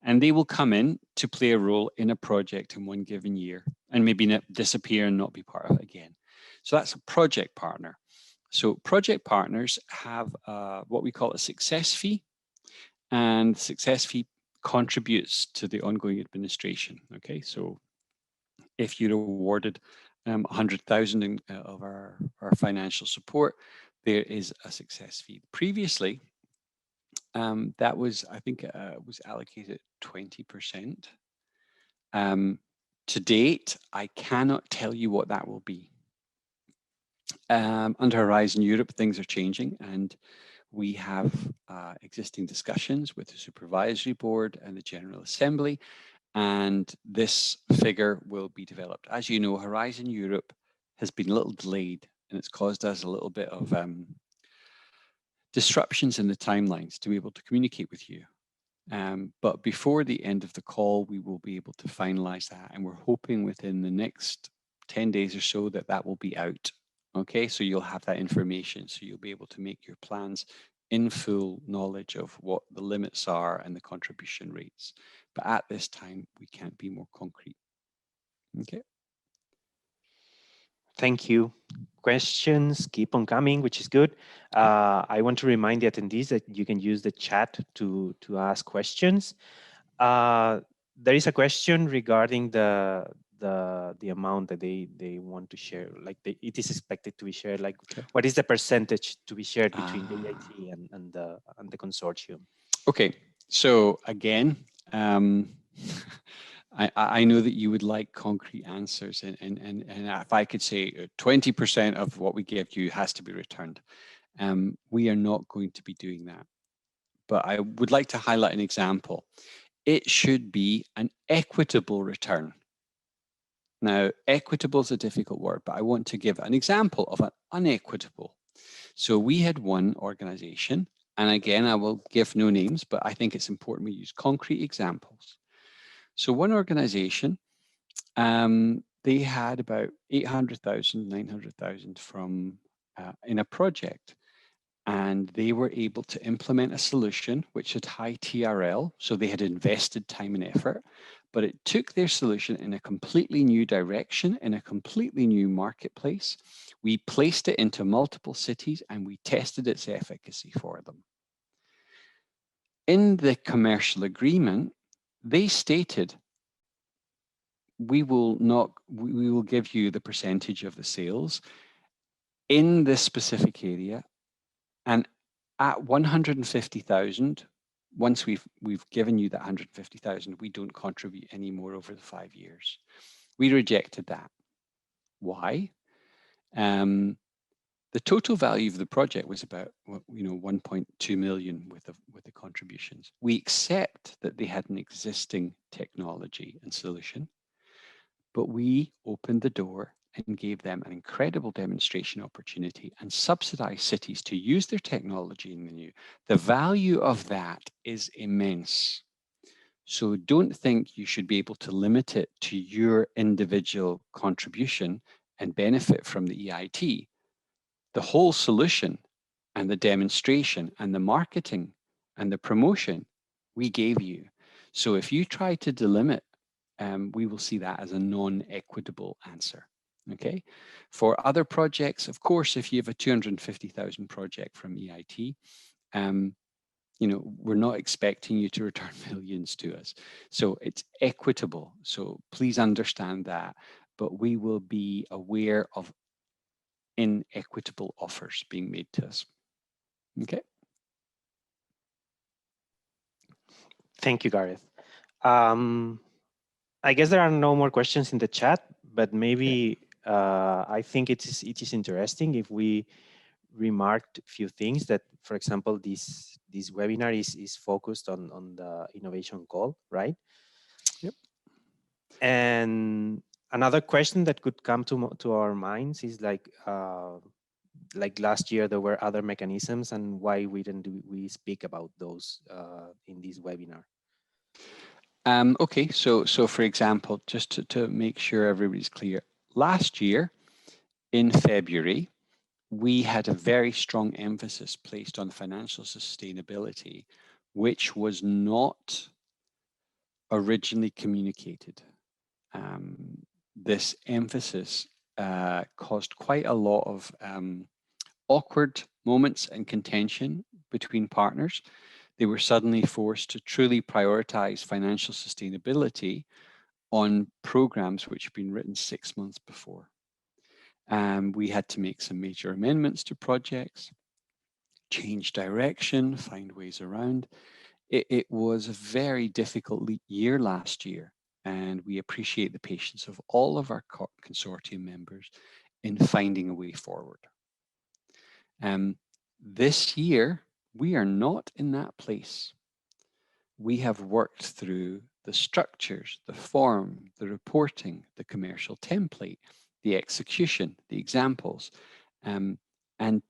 And they will come in to play a role in a project in one given year and maybe disappear and not be part of it again. So that's a project partner. So project partners have what we call a success fee, and success fee contributes to the ongoing administration. Okay, so if you're awarded 100,000 of our financial support, there is a success fee. Previously, that was, I think, was allocated 20%. To date, I cannot tell you what that will be. Under Horizon Europe, things are changing, and we have existing discussions with the Supervisory Board and the General Assembly, and this figure will be developed. As you know, Horizon Europe has been a little delayed, and it's caused us a little bit of disruptions in the timelines to be able to communicate with you. But before the end of the call, we will be able to finalize that, and we're hoping within the next 10 days or so that that will be out. Okay, so you'll have that information, so you'll be able to make your plans in full knowledge of what the limits are and the contribution rates. But at this time, we can't be more concrete. Okay. Thank you. Questions keep on coming, which is good. I want to remind the attendees that you can use the chat to ask questions. There is a question regarding the amount that they want to share. Like it is expected to be shared. Like, Okay. what is the percentage to be shared between the EIT and the consortium? Okay. So again, I know that you would like concrete answers, and if I could say 20% of what we give you has to be returned, we are not going to be doing that. But I would like to highlight an example. It should be an equitable return. Now, equitable is a difficult word, but I want to give an example of an unequitable. So we had one organization, and again, I will give no names, but I think it's important we use concrete examples. So one organization, they had about 800,000, 900,000 from in a project, and they were able to implement a solution which had high TRL. So they had invested time and effort, but it took their solution in a completely new direction, in a completely new marketplace. We placed it into multiple cities and we tested its efficacy for them. In the commercial agreement, they stated, we will give you the percentage of the sales in this specific area, and at 150,000, once we've given you that 150,000, we don't contribute any more over the 5 years. We rejected that. Why? The total value of the project was about 1.2 million with the contributions. We accept that they had an existing technology and solution, but we opened the door and gave them an incredible demonstration opportunity and subsidized cities to use their technology in the new. The value of that is immense. So don't think you should be able to limit it to your individual contribution and benefit from the EIT. The whole solution and the demonstration and the marketing and the promotion we gave you. So if you try to delimit, we will see that as a non-equitable answer. Okay. For other projects, of course, if you have a 250,000 project from EIT, we're not expecting you to return millions to us. So it's equitable. So please understand that. But we will be aware of inequitable offers being made to us. Okay. Thank you, Gareth. I guess there are no more questions in the chat, but maybe I think it is interesting if we remarked a few things that, for example, this webinar is focused on the innovation call, right? Yep. And another question that could come to our minds is like last year there were other mechanisms, and why didn't we speak about those in this webinar? Okay, so for example, just to make sure everybody's clear, last year in February, we had a very strong emphasis placed on financial sustainability, which was not originally communicated. This emphasis caused quite a lot of awkward moments and contention between partners. They were suddenly forced to truly prioritize financial sustainability on programs which had been written 6 months before. We had to make some major amendments to projects, change direction, find ways around. It was a very difficult year last year. and we appreciate the patience of all of our consortium members in finding a way forward. This year, we are not in that place. We have worked through the structures, the form, the reporting, the commercial template, the execution, the examples. And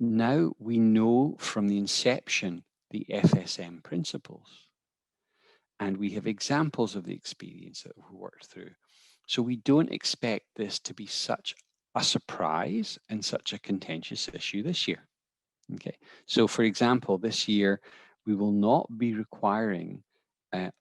now we know from the inception the FSM principles. And we have examples of the experience that we worked through. So we don't expect this to be such a surprise and such a contentious issue this year. Okay, so for example, this year we will not be requiring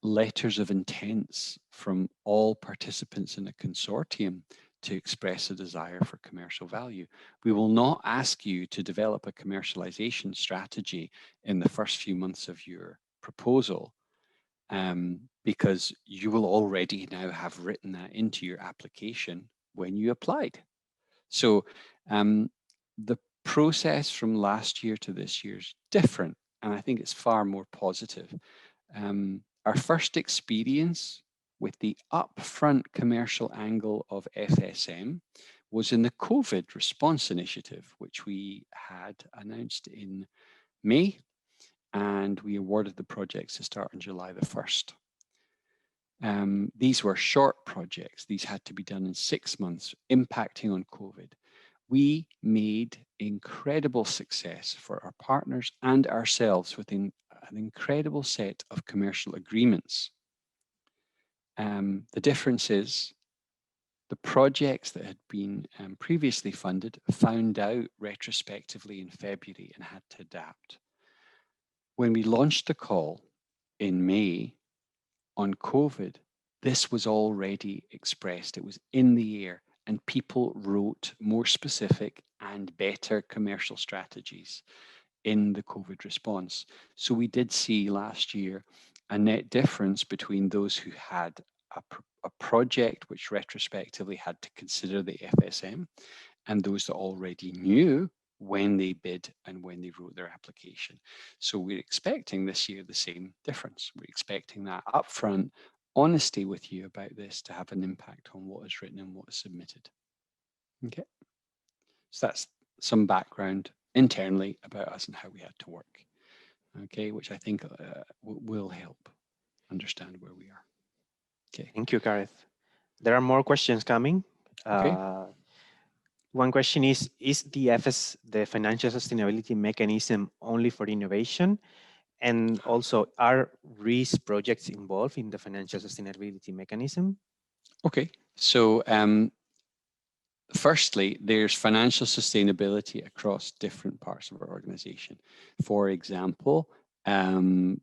letters of intents from all participants in a consortium to express a desire for commercial value. We will not ask you to develop a commercialization strategy in the first few months of your proposal because you will already now have written that into your application when you applied. So the process from last year to this year is different, and I think it's far more positive. Our first experience with the upfront commercial angle of FSM was in the COVID response initiative, which we had announced in May, and we awarded the projects to start on July the 1st. These were short projects. These had to be done in 6 months, impacting on COVID. We made incredible success for our partners and ourselves with an incredible set of commercial agreements. The difference is the projects that had been previously funded found out retrospectively in February and had to adapt. When we launched the call in May on COVID, this was already expressed. It was in the air, and people wrote more specific and better commercial strategies in the COVID response. So we did see last year a net difference between those who had a project which retrospectively had to consider the FSM and those that already knew when they bid and when they wrote their application. So we're expecting this year the same difference. We're expecting that upfront honesty with you about this to have an impact on what is written and what is submitted. Okay, so that's some background internally about us and how we had to work. Okay, which I think will help understand where we are. Okay. Thank you, Gareth. There are more questions coming. Okay. One question is the financial sustainability mechanism only for innovation? And also, are risk projects involved in the financial sustainability mechanism? Okay, so firstly, there's financial sustainability across different parts of our organization. For example,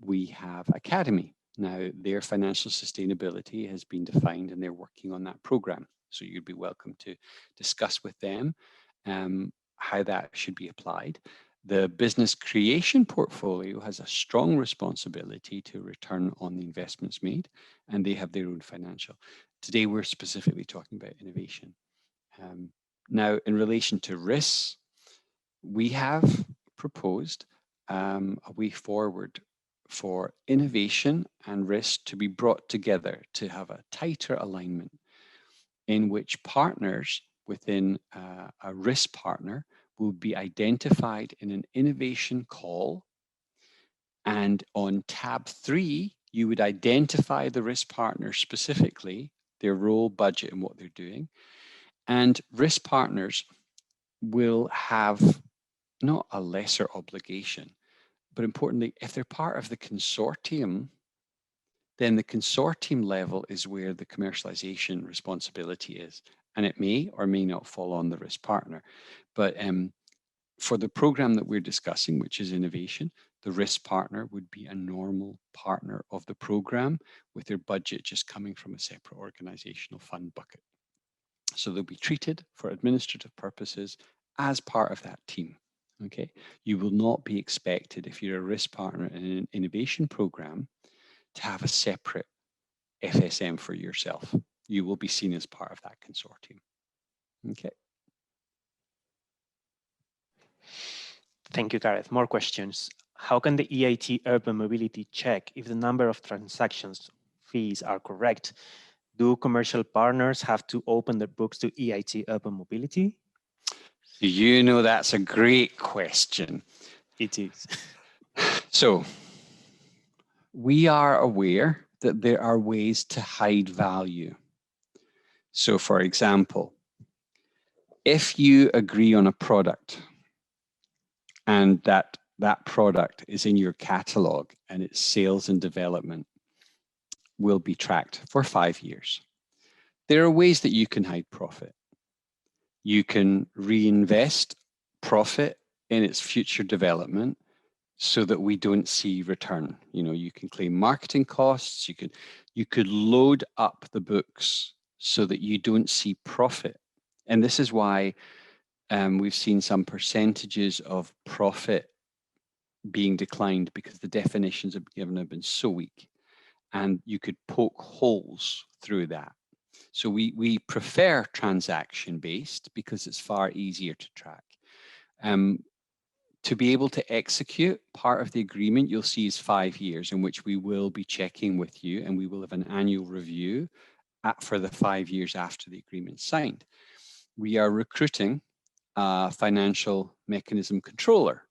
we have Academy. Now, their financial sustainability has been defined and they're working on that program. So you'd be welcome to discuss with them how that should be applied. The business creation portfolio has a strong responsibility to return on the investments made, and they have their own financial. Today, we're specifically talking about innovation. Now, in relation to risks, we have proposed a way forward for innovation and risk to be brought together to have a tighter alignment in which partners within a risk partner will be identified in an innovation call. And on tab 3, you would identify the risk partner specifically, their role, budget, and what they're doing. And risk partners will have not a lesser obligation, but importantly, if they're part of the consortium, then the consortium level is where the commercialization responsibility is. And it may or may not fall on the risk partner. But for the program that we're discussing, which is innovation, the risk partner would be a normal partner of the program with their budget just coming from a separate organizational fund bucket. So they'll be treated for administrative purposes as part of that team. Okay, you will not be expected if you're a risk partner in an innovation program to have a separate FSM for yourself. You will be seen as part of that consortium. Okay. Thank you, Gareth. More questions. How can the EIT Urban Mobility check if the number of transactions fees are correct? Do commercial partners have to open their books to EIT Urban Mobility? You know, that's a great question. It is. So we are aware that there are ways to hide value. So for example, if you agree on a product and that product is in your catalog and its sales and development will be tracked for 5 years, there are ways that you can hide profit. You can reinvest profit in its future development so that we don't see return. You know, you can claim marketing costs, you could load up the books so that you don't see profit. And this is why we've seen some percentages of profit being declined, because the definitions given have been so weak, and you could poke holes through that. So we prefer transaction based because it's far easier to track. To be able to execute, part of the agreement you'll see is 5 years, in which we will be checking with you, and we will have an annual review for the 5 years after the agreement signed. We are recruiting a financial mechanism controller,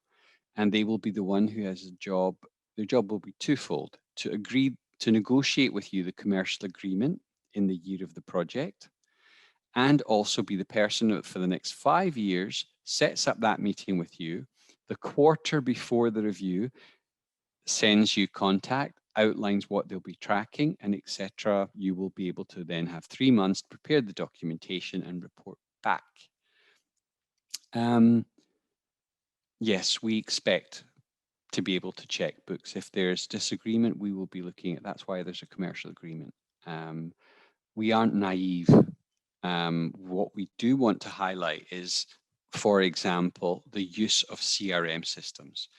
and they will be the one who has a job. Their job will be twofold: to agree to negotiate with you the commercial agreement in the year of the project, and also be the person that for the next 5 years sets up that meeting with you. The quarter before the review sends you contact, outlines what they'll be tracking, and etc. You will be able to then have 3 months to prepare the documentation and report back. Yes, we expect to be able to check books. If there's disagreement, we will be looking at, that's why there's a commercial agreement. We aren't naive. What we do want to highlight is, for example, the use of CRM systems.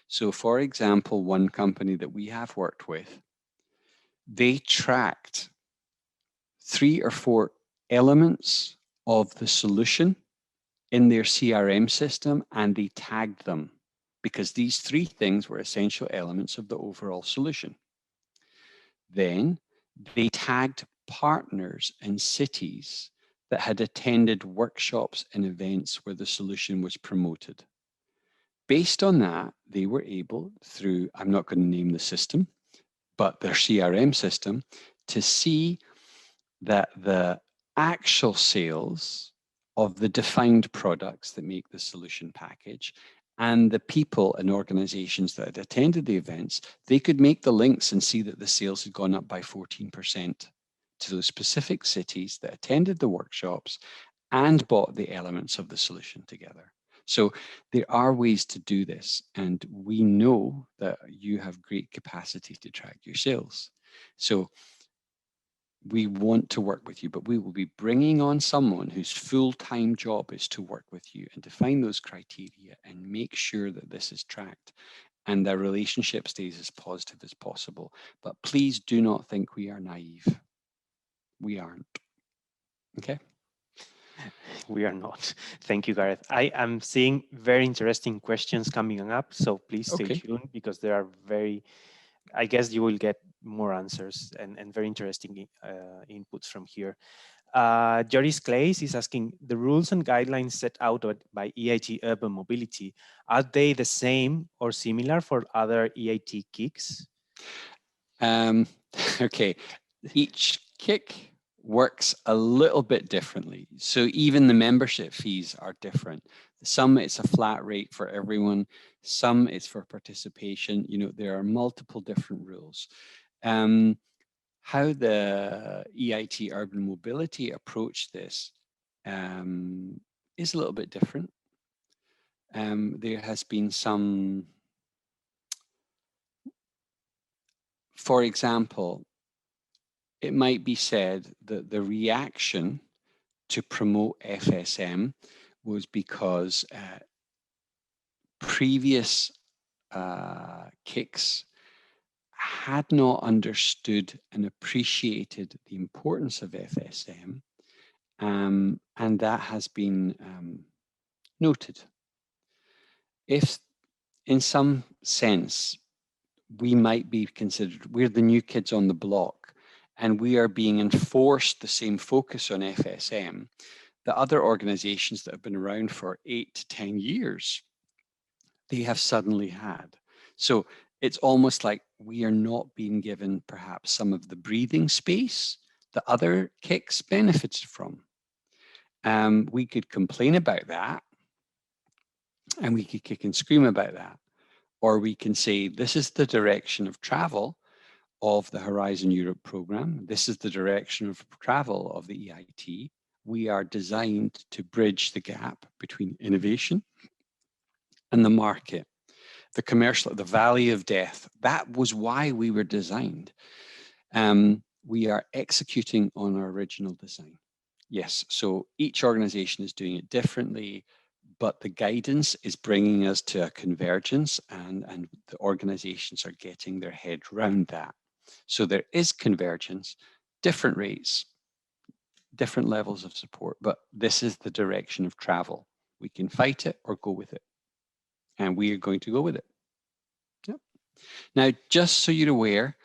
So for example, one company that we have worked with, they tracked 3 or 4 elements of the solution in their CRM system, and they tagged them because these 3 things were essential elements of the overall solution. Then they tagged partners in cities that had attended workshops and events where the solution was promoted. Based on that, they were able, through, I'm not going to name the system, but their CRM system, to see that the actual sales of the defined products that make the solution package and the people and organizations that had attended the events, they could make the links and see that the sales had gone up by 14% to those specific cities that attended the workshops and bought the elements of the solution together. So there are ways to do this, and we know that you have great capacity to track your sales. So we want to work with you, but we will be bringing on someone whose full-time job is to work with you and define those criteria and make sure that this is tracked and the relationship stays as positive as possible. But please do not think we are naive. We aren't. Okay. We are not. Thank you, Gareth. I am seeing very interesting questions coming up, so please stay tuned, because there are I guess you will get more answers and very interesting inputs from here. Joris Clays is asking, the rules and guidelines set out by EIT Urban Mobility, are they the same or similar for other EIT KICs? Okay, each KIC works a little bit differently. So even the membership fees are different. Some it's a flat rate for everyone, some it's for participation. You know, there are multiple different rules. How the EIT Urban Mobility approach this is a little bit different. There has been some, for example, it might be said that the reaction to promote FSM was because previous KICs had not understood and appreciated the importance of FSM, and that has been noted. If, in some sense, we might be considered, we're the new kids on the block, and we are being enforced the same focus on FSM that other organizations that have been around for 8 to 10 years, they have suddenly had. So it's almost like we are not being given perhaps some of the breathing space that other kicks benefited from. We could complain about that, and we could kick and scream about that. Or we can say, this is the direction of travel of the Horizon Europe program. This is the direction of travel of the EIT. We are designed to bridge the gap between innovation and the market, the valley of death. That was why we were designed. We are executing on our original design. Yes, so each organization is doing it differently, but the guidance is bringing us to a convergence, and the organizations are getting their head around that. So there is convergence, different rates, different levels of support, but this is the direction of travel. We can fight it or go with it, and we are going to go with it. Yep. Now, just so you're aware,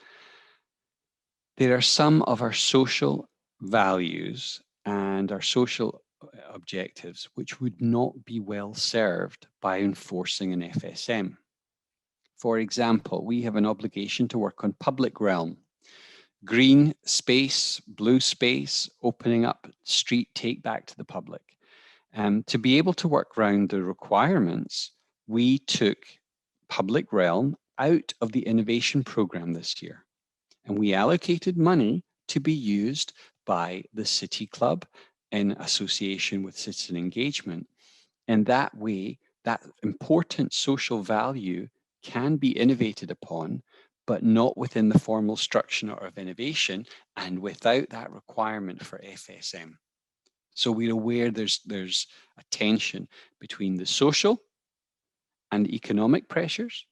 there are some of our social values and our social objectives which would not be well served by enforcing an FSM. For example, we have an obligation to work on public realm, green space, blue space, opening up street take back to the public. To be able to work around the requirements, we took public realm out of the innovation program this year, and we allocated money to be used by the City Club in association with citizen engagement. And that way, that important social value can be innovated upon, but not within the formal structure of innovation and without that requirement for FSM. So we're aware there's a tension between the social and economic pressures,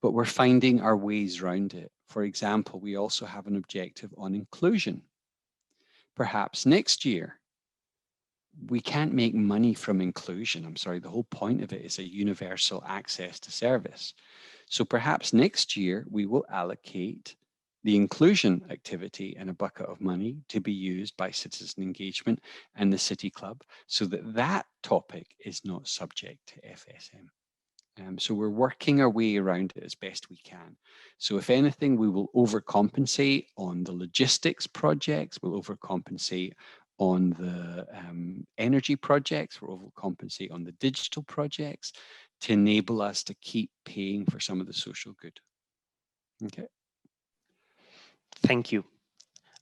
but we're finding our ways around it. For example, we also have an objective on inclusion. Perhaps next year, we can't make money from inclusion. I'm sorry, the whole point of it is a universal access to service. So perhaps next year we will allocate the inclusion activity and a bucket of money to be used by citizen engagement and the City Club so that that topic is not subject to FSM. So we're working our way around it as best we can. So if anything, we will overcompensate on the logistics projects, we'll overcompensate on the energy projects, we'll overcompensate on the digital projects to enable us to keep paying for some of the social good. Okay. Thank you.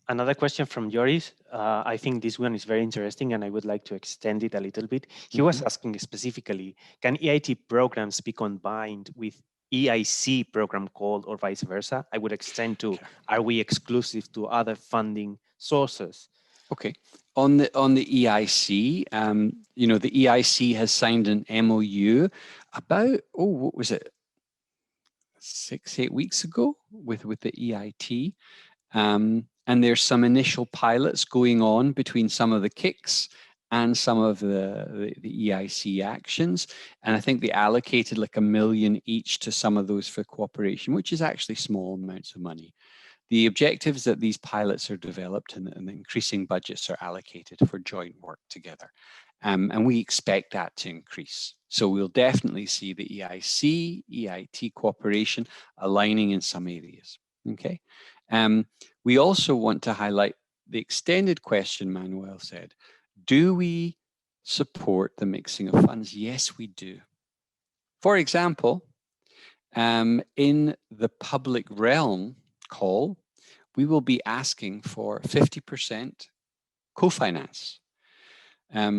Another question from Joris. I think this one is very interesting and I would like to extend it a little bit. He was asking specifically, can EIT programs be combined with EIC program call or vice versa? I would extend to, are we exclusive to other funding sources? Okay. On the EIC, the EIC has signed an MOU about, what was it, 6-8 weeks ago with the EIT. And there's some initial pilots going on between some of the KICs and some of the EIC actions. And I think they allocated like $1 million each to some of those for cooperation, which is actually small amounts of money. The objective is that these pilots are developed and the increasing budgets are allocated for joint work together. And we expect that to increase. So we'll definitely see the EIC, EIT cooperation aligning in some areas, okay? We also want to highlight the extended question Manuel said. Do we support the mixing of funds? Yes, we do. For example, in the public realm call, we will be asking for 50% co-finance.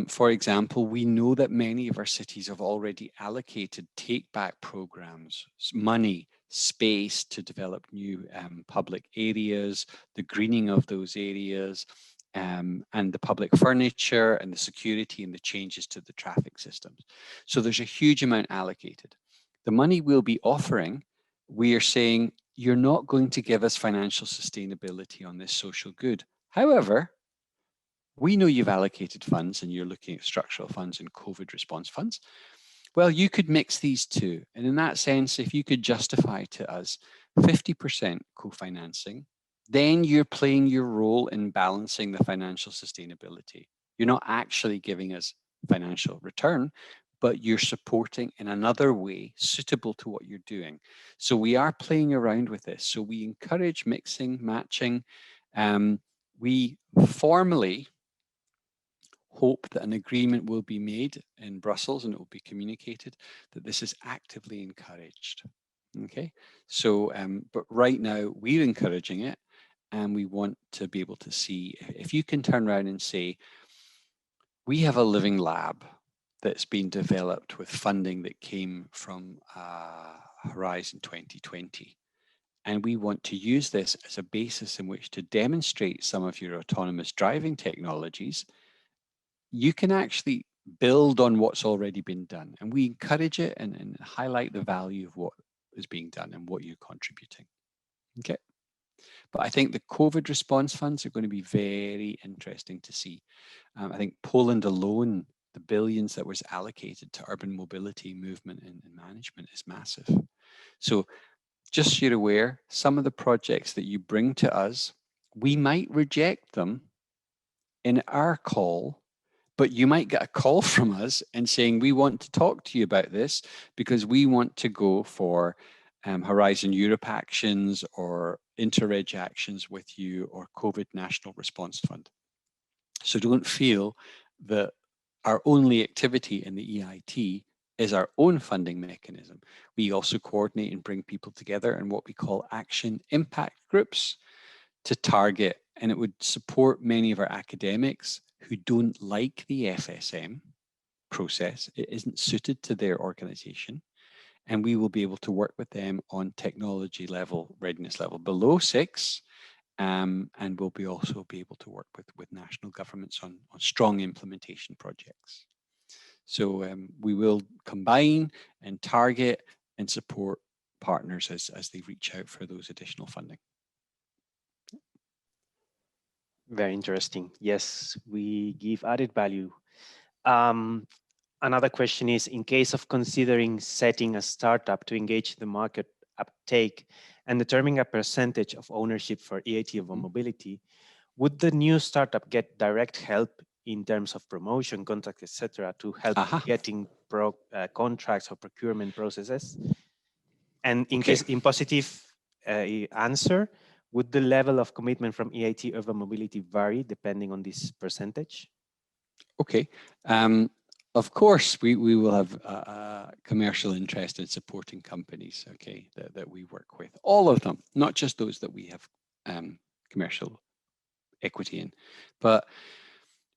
For example, we know that many of our cities have already allocated take-back programs, money, space to develop new public areas, the greening of those areas, and the public furniture and the security and the changes to the traffic systems. So there's a huge amount allocated. The money we'll be offering, we are saying, you're not going to give us financial sustainability on this social good. However, we know you've allocated funds and you're looking at structural funds and COVID response funds. Well, you could mix these two. And in that sense, if you could justify to us 50% co-financing, then you're playing your role in balancing the financial sustainability. You're not actually giving us financial return, but you're supporting in another way suitable to what you're doing. So we are playing around with this. So we encourage mixing, matching. We formally hope that an agreement will be made in Brussels and it will be communicated that this is actively encouraged. Okay, so but right now we're encouraging it, and we want to be able to see if you can turn around and say, we have a living lab that's been developed with funding that came from Horizon 2020. And we want to use this as a basis in which to demonstrate some of your autonomous driving technologies. You can actually build on what's already been done. And we encourage it and highlight the value of what is being done and what you're contributing. Okay. But I think the COVID response funds are going to be very interesting to see. I think Poland alone, the billions that was allocated to urban mobility movement and management is massive. So just so you're aware, some of the projects that you bring to us, we might reject them in our call, but you might get a call from us and saying, we want to talk to you about this because we want to go for Horizon Europe actions or Interreg actions with you or COVID National Response Fund. So don't feel that our only activity in the EIT is our own funding mechanism. We also coordinate and bring people together in what we call action impact groups to target, and it would support many of our academics who don't like the FSM process. It isn't suited to their organization. And we will be able to work with them on technology level, readiness level below 6, and we'll be also be able to work with national governments on strong implementation projects. So we will combine and target and support partners as they reach out for those additional funding. Very interesting. Yes, we give added value. Another question is, in case of considering setting a startup to engage the market uptake and determining a percentage of ownership for EIT over mobility, would the new startup get direct help in terms of promotion, contracts, etc., to help getting contracts or procurement processes? And in case in positive answer, would the level of commitment from EIT over mobility vary depending on this percentage? Okay. Of course, we will have a commercial interest in supporting companies, okay, that we work with. All of them, not just those that we have commercial equity in. But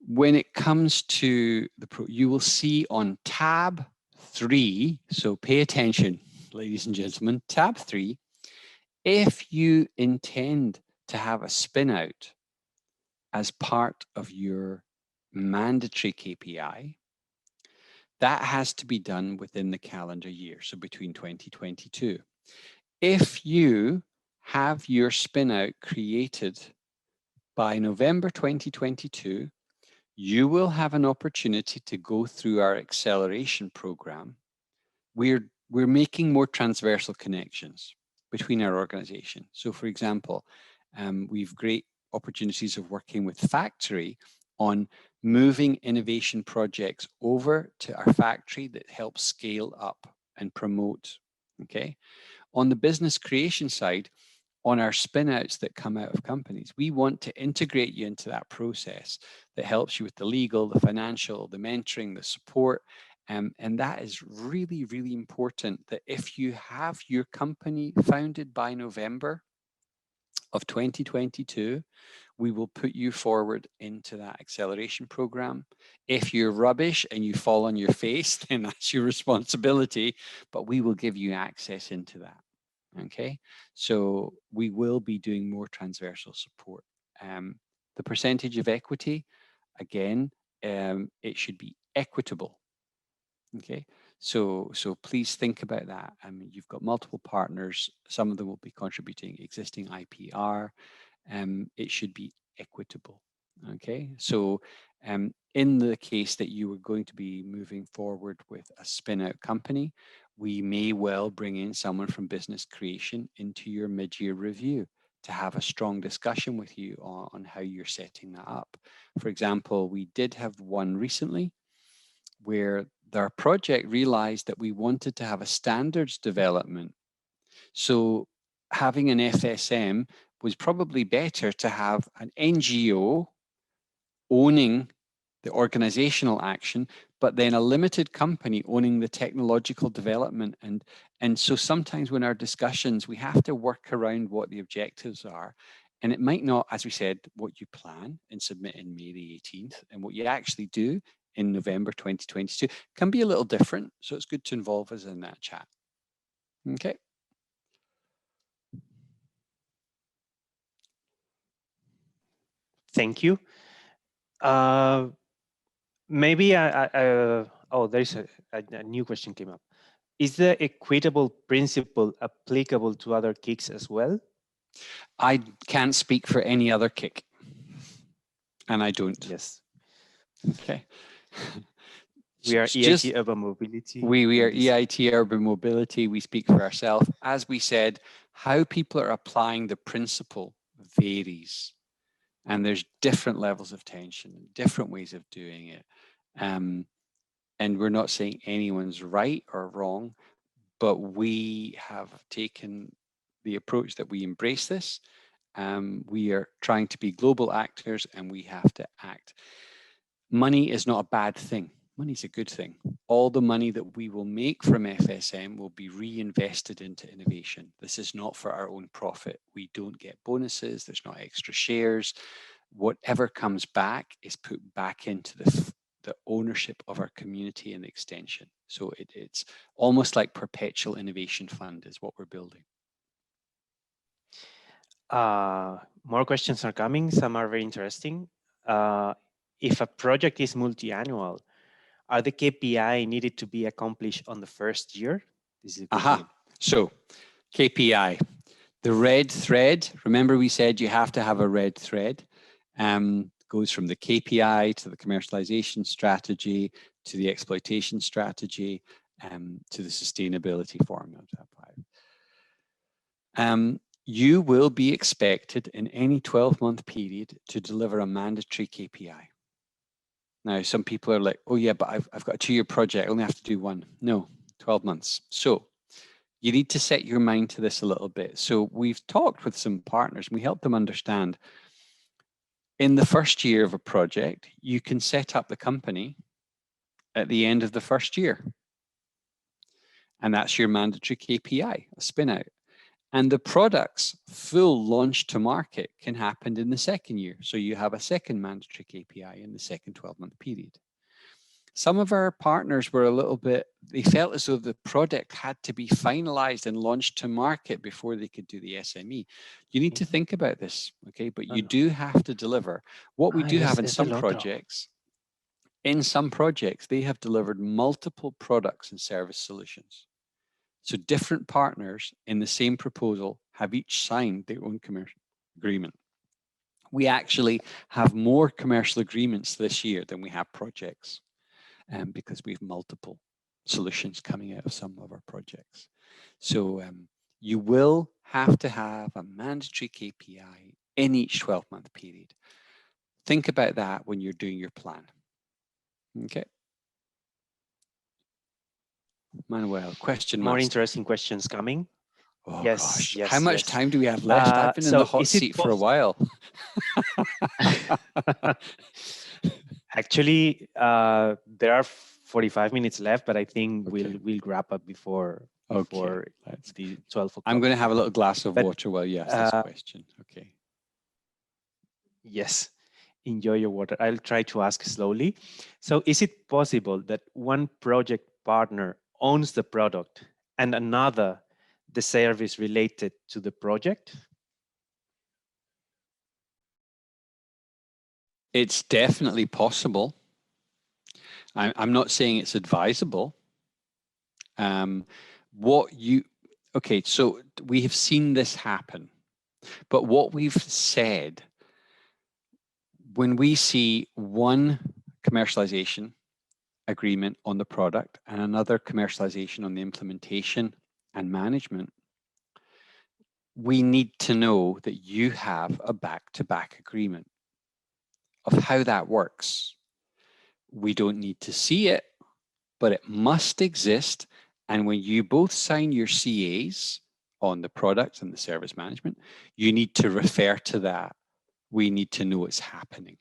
when it comes to you will see on tab 3, so pay attention, ladies and gentlemen, tab 3, if you intend to have a spin out as part of your mandatory KPI, that has to be done within the calendar year, so between 2022. If you have your spin out created by November 2022, you will have an opportunity to go through our acceleration program. We're making more transversal connections between our organization. So for example, we've great opportunities of working with Factory on moving innovation projects over to our factory that helps scale up and promote, okay? On the business creation side, on our spin-outs that come out of companies, we want to integrate you into that process that helps you with the legal, the financial, the mentoring, the support. And that is really, really important that if you have your company founded by November of 2022, we will put you forward into that acceleration program. If you're rubbish and you fall on your face, then that's your responsibility, but we will give you access into that. Okay, so we will be doing more transversal support. The percentage of equity, again, it should be equitable. Okay, so please think about that. I mean, you've got multiple partners. Some of them will be contributing existing IPR. It should be equitable. Okay, so in the case that you were going to be moving forward with a spin-out company, we may well bring in someone from business creation into your mid-year review to have a strong discussion with you on how you're setting that up. For example, we did have one recently where their project realized that we wanted to have a standards development. So having an FSM was probably better to have an NGO owning the organizational action, but then a limited company owning the technological development. And so sometimes when our discussions, we have to work around what the objectives are. And it might not, as we said, what you plan and submit in May the 18th and what you actually do in November 2022 can be a little different. So it's good to involve us in that chat. Okay. Thank you. Maybe oh, there's a new question came up. Is the equitable principle applicable to other kicks as well? I can't speak for any other kick, and I don't. Yes. Okay. We are EIT Urban Mobility. We are EIT Urban Mobility. We speak for ourselves. As we said, how people are applying the principle varies. And there's different levels of tension, different ways of doing it. And we're not saying anyone's right or wrong, but we have taken the approach that we embrace this. We are trying to be global actors and we have to act. Money is not a bad thing. Money is a good thing. All the money that we will make from FSM will be reinvested into innovation. This is not for our own profit. We don't get bonuses. There's not extra shares. Whatever comes back is put back into the ownership of our community and the extension. So it's almost like perpetual innovation fund is what we're building. More questions are coming. Some are very interesting. If a project is multi-annual, are the KPI needed to be accomplished on the first year? This is a good thing. So KPI, the red thread, remember we said you have to have a red thread, goes from the KPI to the commercialization strategy, to the exploitation strategy, to the sustainability formula. You will be expected in any 12-month period to deliver a mandatory KPI. Now, some people are like, oh yeah, but I've got a 2-year project, I only have to do one. No, 12 months. So you need to set your mind to this a little bit. So we've talked with some partners and we help them understand in the first year of a project, you can set up the company at the end of the first year. And that's your mandatory KPI, a spin out. And the product's full launch to market can happen in the second year. So you have a second mandatory KPI in the second 12-month period. Some of our partners were a little bit, they felt as though the product had to be finalized and launched to market before they could do the SME. You need to think about this, okay? But you do have to deliver. What we do have in some projects, they have delivered multiple products and service solutions. So different partners in the same proposal have each signed their own commercial agreement. We actually have more commercial agreements this year than we have projects, because we have multiple solutions coming out of some of our projects. So you will have to have a mandatory KPI in each 12-month period. Think about that when you're doing your plan. Okay. Manuel, question more master. Interesting questions coming. Oh yes, gosh, yes. How much time do we have left? I've been in the hot seat for a while. Actually, there are 45 minutes left, but I think we'll wrap up before the 12 o'clock. I'm going to have a little glass of water while you ask this question. Okay. Yes, enjoy your water. I'll try to ask slowly. So is it possible that one project partner owns the product and another the service related to the project? It's definitely possible. I'm not saying it's advisable. Okay, so we have seen this happen, but what we've said, when we see one commercialization agreement on the product and another commercialization on the implementation and management, we need to know that you have a back-to-back agreement. Of how that works, we don't need to see it, but it must exist. And when you both sign your CAs on the product and the service management, you need to refer to that. We need to know it's happening.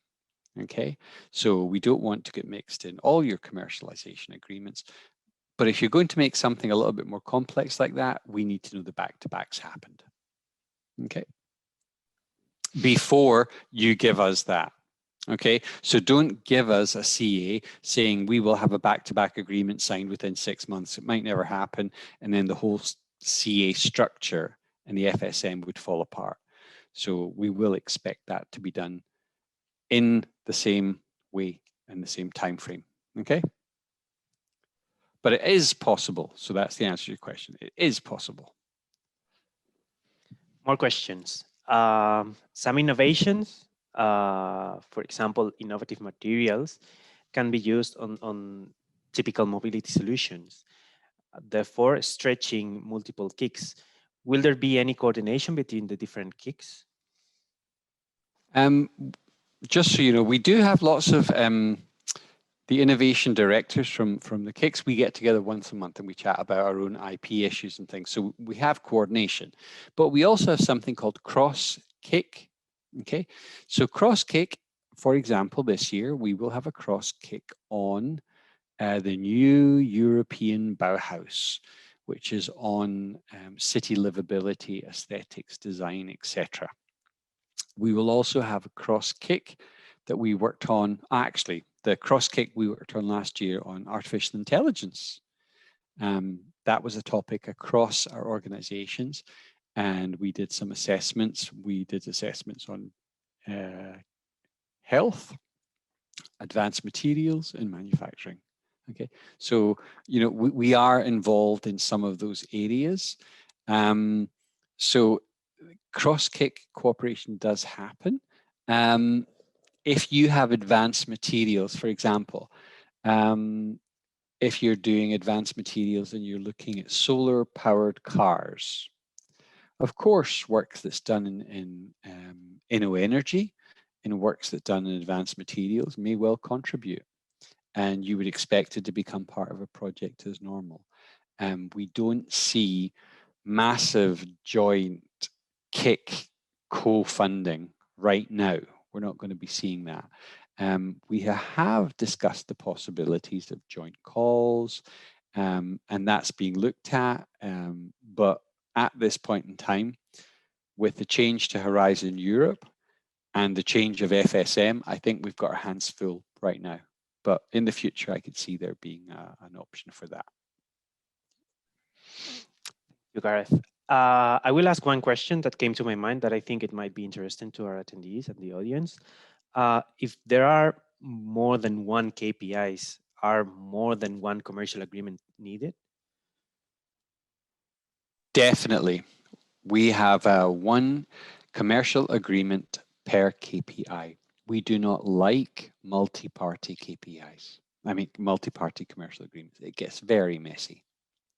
Okay, so we don't want to get mixed in all your commercialization agreements. But if you're going to make something a little bit more complex like that, we need to know the back-to-backs happened. Okay, before you give us that. Okay, so don't give us a CA saying we will have a back-to-back agreement signed within 6 months. It might never happen, and then the whole CA structure and the FSM would fall apart. So we will expect that to be done in the same way and the same time frame. Okay, but it is possible. So that's the answer to your question. It is possible. More questions. Some innovations, for example, innovative materials, can be used on typical mobility solutions, therefore stretching multiple kicks. Will there be any coordination between the different kicks? Just so you know, we do have lots of the innovation directors from the kicks. We get together once a month and we chat about our own IP issues and things. So we have coordination, but we also have something called cross kick. Okay, so cross kick, for example, this year we will have a cross kick on the new European Bauhaus, which is on city livability, aesthetics, design, etc. We will also have a cross kick that we worked on. Actually, the cross kick we worked on last year on artificial intelligence. That was a topic across our organizations, and we did some assessments. We did assessments on health, advanced materials, and manufacturing. Okay, so you know we are involved in some of those areas. So cross-kick cooperation does happen. If you have advanced materials, for example, if you're doing advanced materials and you're looking at solar-powered cars, of course, work that's done in InnoEnergy and works that's done in advanced materials may well contribute, and you would expect it to become part of a project as normal. We don't see massive joint kick co-funding right now. We're not going to be seeing that. We have discussed the possibilities of joint calls, and that's being looked at. But at this point in time, with the change to Horizon Europe and the change of FSM, I think we've got our hands full right now. But in the future, I could see there being an option for that. You, Gareth. I will ask one question that came to my mind that I think it might be interesting to our attendees and the audience. If there are more than one KPIs, are more than one commercial agreement needed? Definitely. We have one commercial agreement per KPI. We do not like multi-party KPIs. I mean, multi-party commercial agreements. It gets very messy.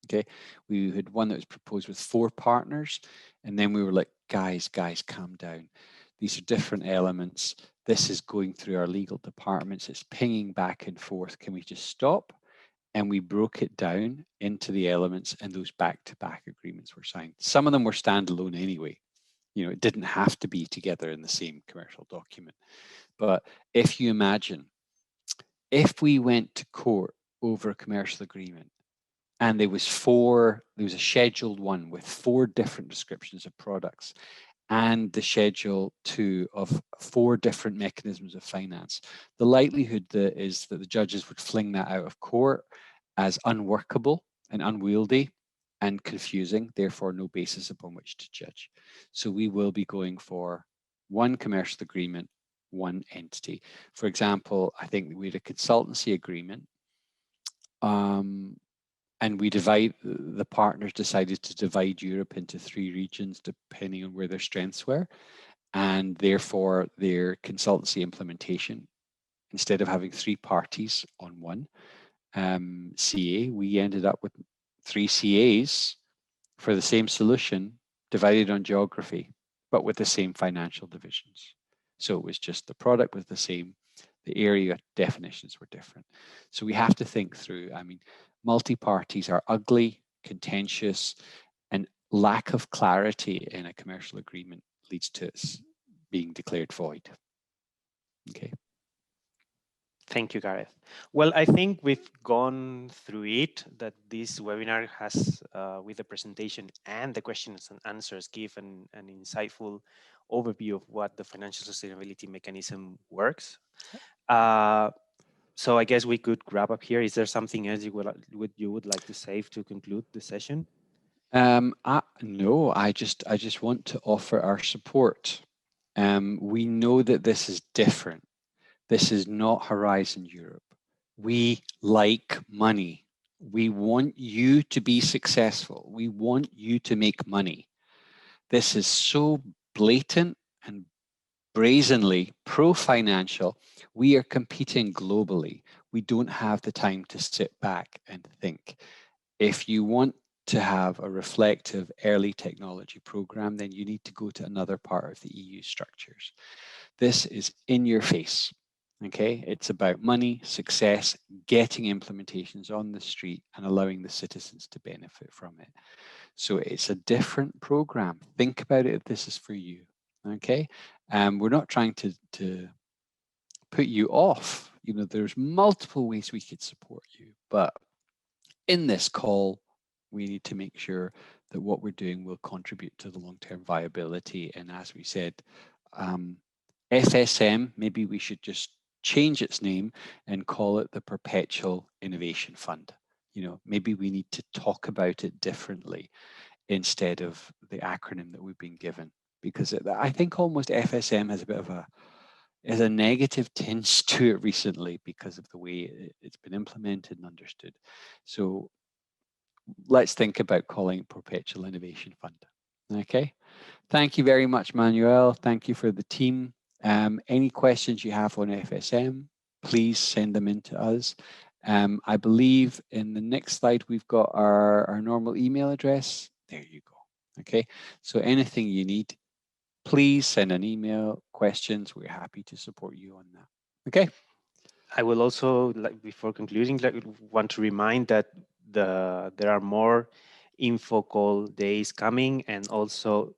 Okay, we had one that was proposed with 4 partners, and then we were like, guys, calm down. These are different elements. This is going through our legal departments. It's pinging back and forth. Can we just stop? And we broke it down into the elements, and those back-to-back agreements were signed. Some of them were standalone anyway. You know, it didn't have to be together in the same commercial document. But if you imagine, if we went to court over a commercial agreement, and there was a scheduled one with 4 different descriptions of products, and the schedule 2 of 4 different mechanisms of finance, the likelihood is that the judges would fling that out of court as unworkable and unwieldy and confusing, therefore no basis upon which to judge. So we will be going for one commercial agreement, one entity. For example, I think we had a consultancy agreement, and the partners decided to divide Europe into 3 regions depending on where their strengths were, and therefore their consultancy implementation, instead of having 3 parties on one CA, we ended up with 3 CAs for the same solution divided on geography, but with the same financial divisions. So it was just the product was the same, the area definitions were different. So we have to think through, I mean, multi-parties are ugly, contentious, and lack of clarity in a commercial agreement leads to its being declared void. Okay. Thank you, Gareth. Well, I think we've gone through it, that this webinar has, with the presentation and the questions and answers, give an insightful overview of what the financial sustainability mechanism works. So I guess we could wrap up here. Is there something else you would like to say to conclude the session? No, I just want to offer our support. We know that this is different. This is not Horizon Europe. We like money. We want you to be successful. We want you to make money. This is so blatant and brazenly pro-financial. We are competing globally. We don't have the time to sit back and think. If you want to have a reflective early technology program, then you need to go to another part of the EU structures. This is in your face. Okay, it's about money, success, getting implementations on the street and allowing the citizens to benefit from it. So it's a different program. Think about it if this is for you. Okay, we're not trying to put you off. You know, there's multiple ways we could support you, but in this call, we need to make sure that what we're doing will contribute to the long-term viability. And as we said, FSM, maybe we should just change its name and call it the Perpetual Innovation Fund. You know, maybe we need to talk about it differently instead of the acronym that we've been given, because I think almost FSM has a bit of a negative tinge to it recently because of the way it's been implemented and understood. So let's think about calling it Perpetual Innovation Fund. Okay. Thank you very much, Manuel. Thank you for the team. Any questions you have on FSM, please send them in to us. I believe in the next slide, we've got our normal email address. There you go. Okay. So anything you need, please send an email, questions. We're happy to support you on that. Okay. I will also, before concluding, want to remind that there are more info call days coming, and also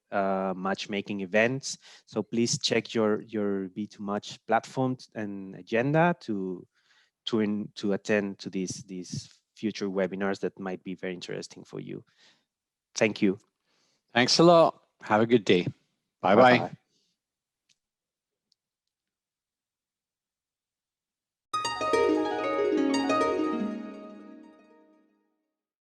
matchmaking events. So please check your B2Match platforms and agenda to attend to these future webinars that might be very interesting for you. Thank you. Thanks a lot. Have a good day. Bye-bye. Bye-bye.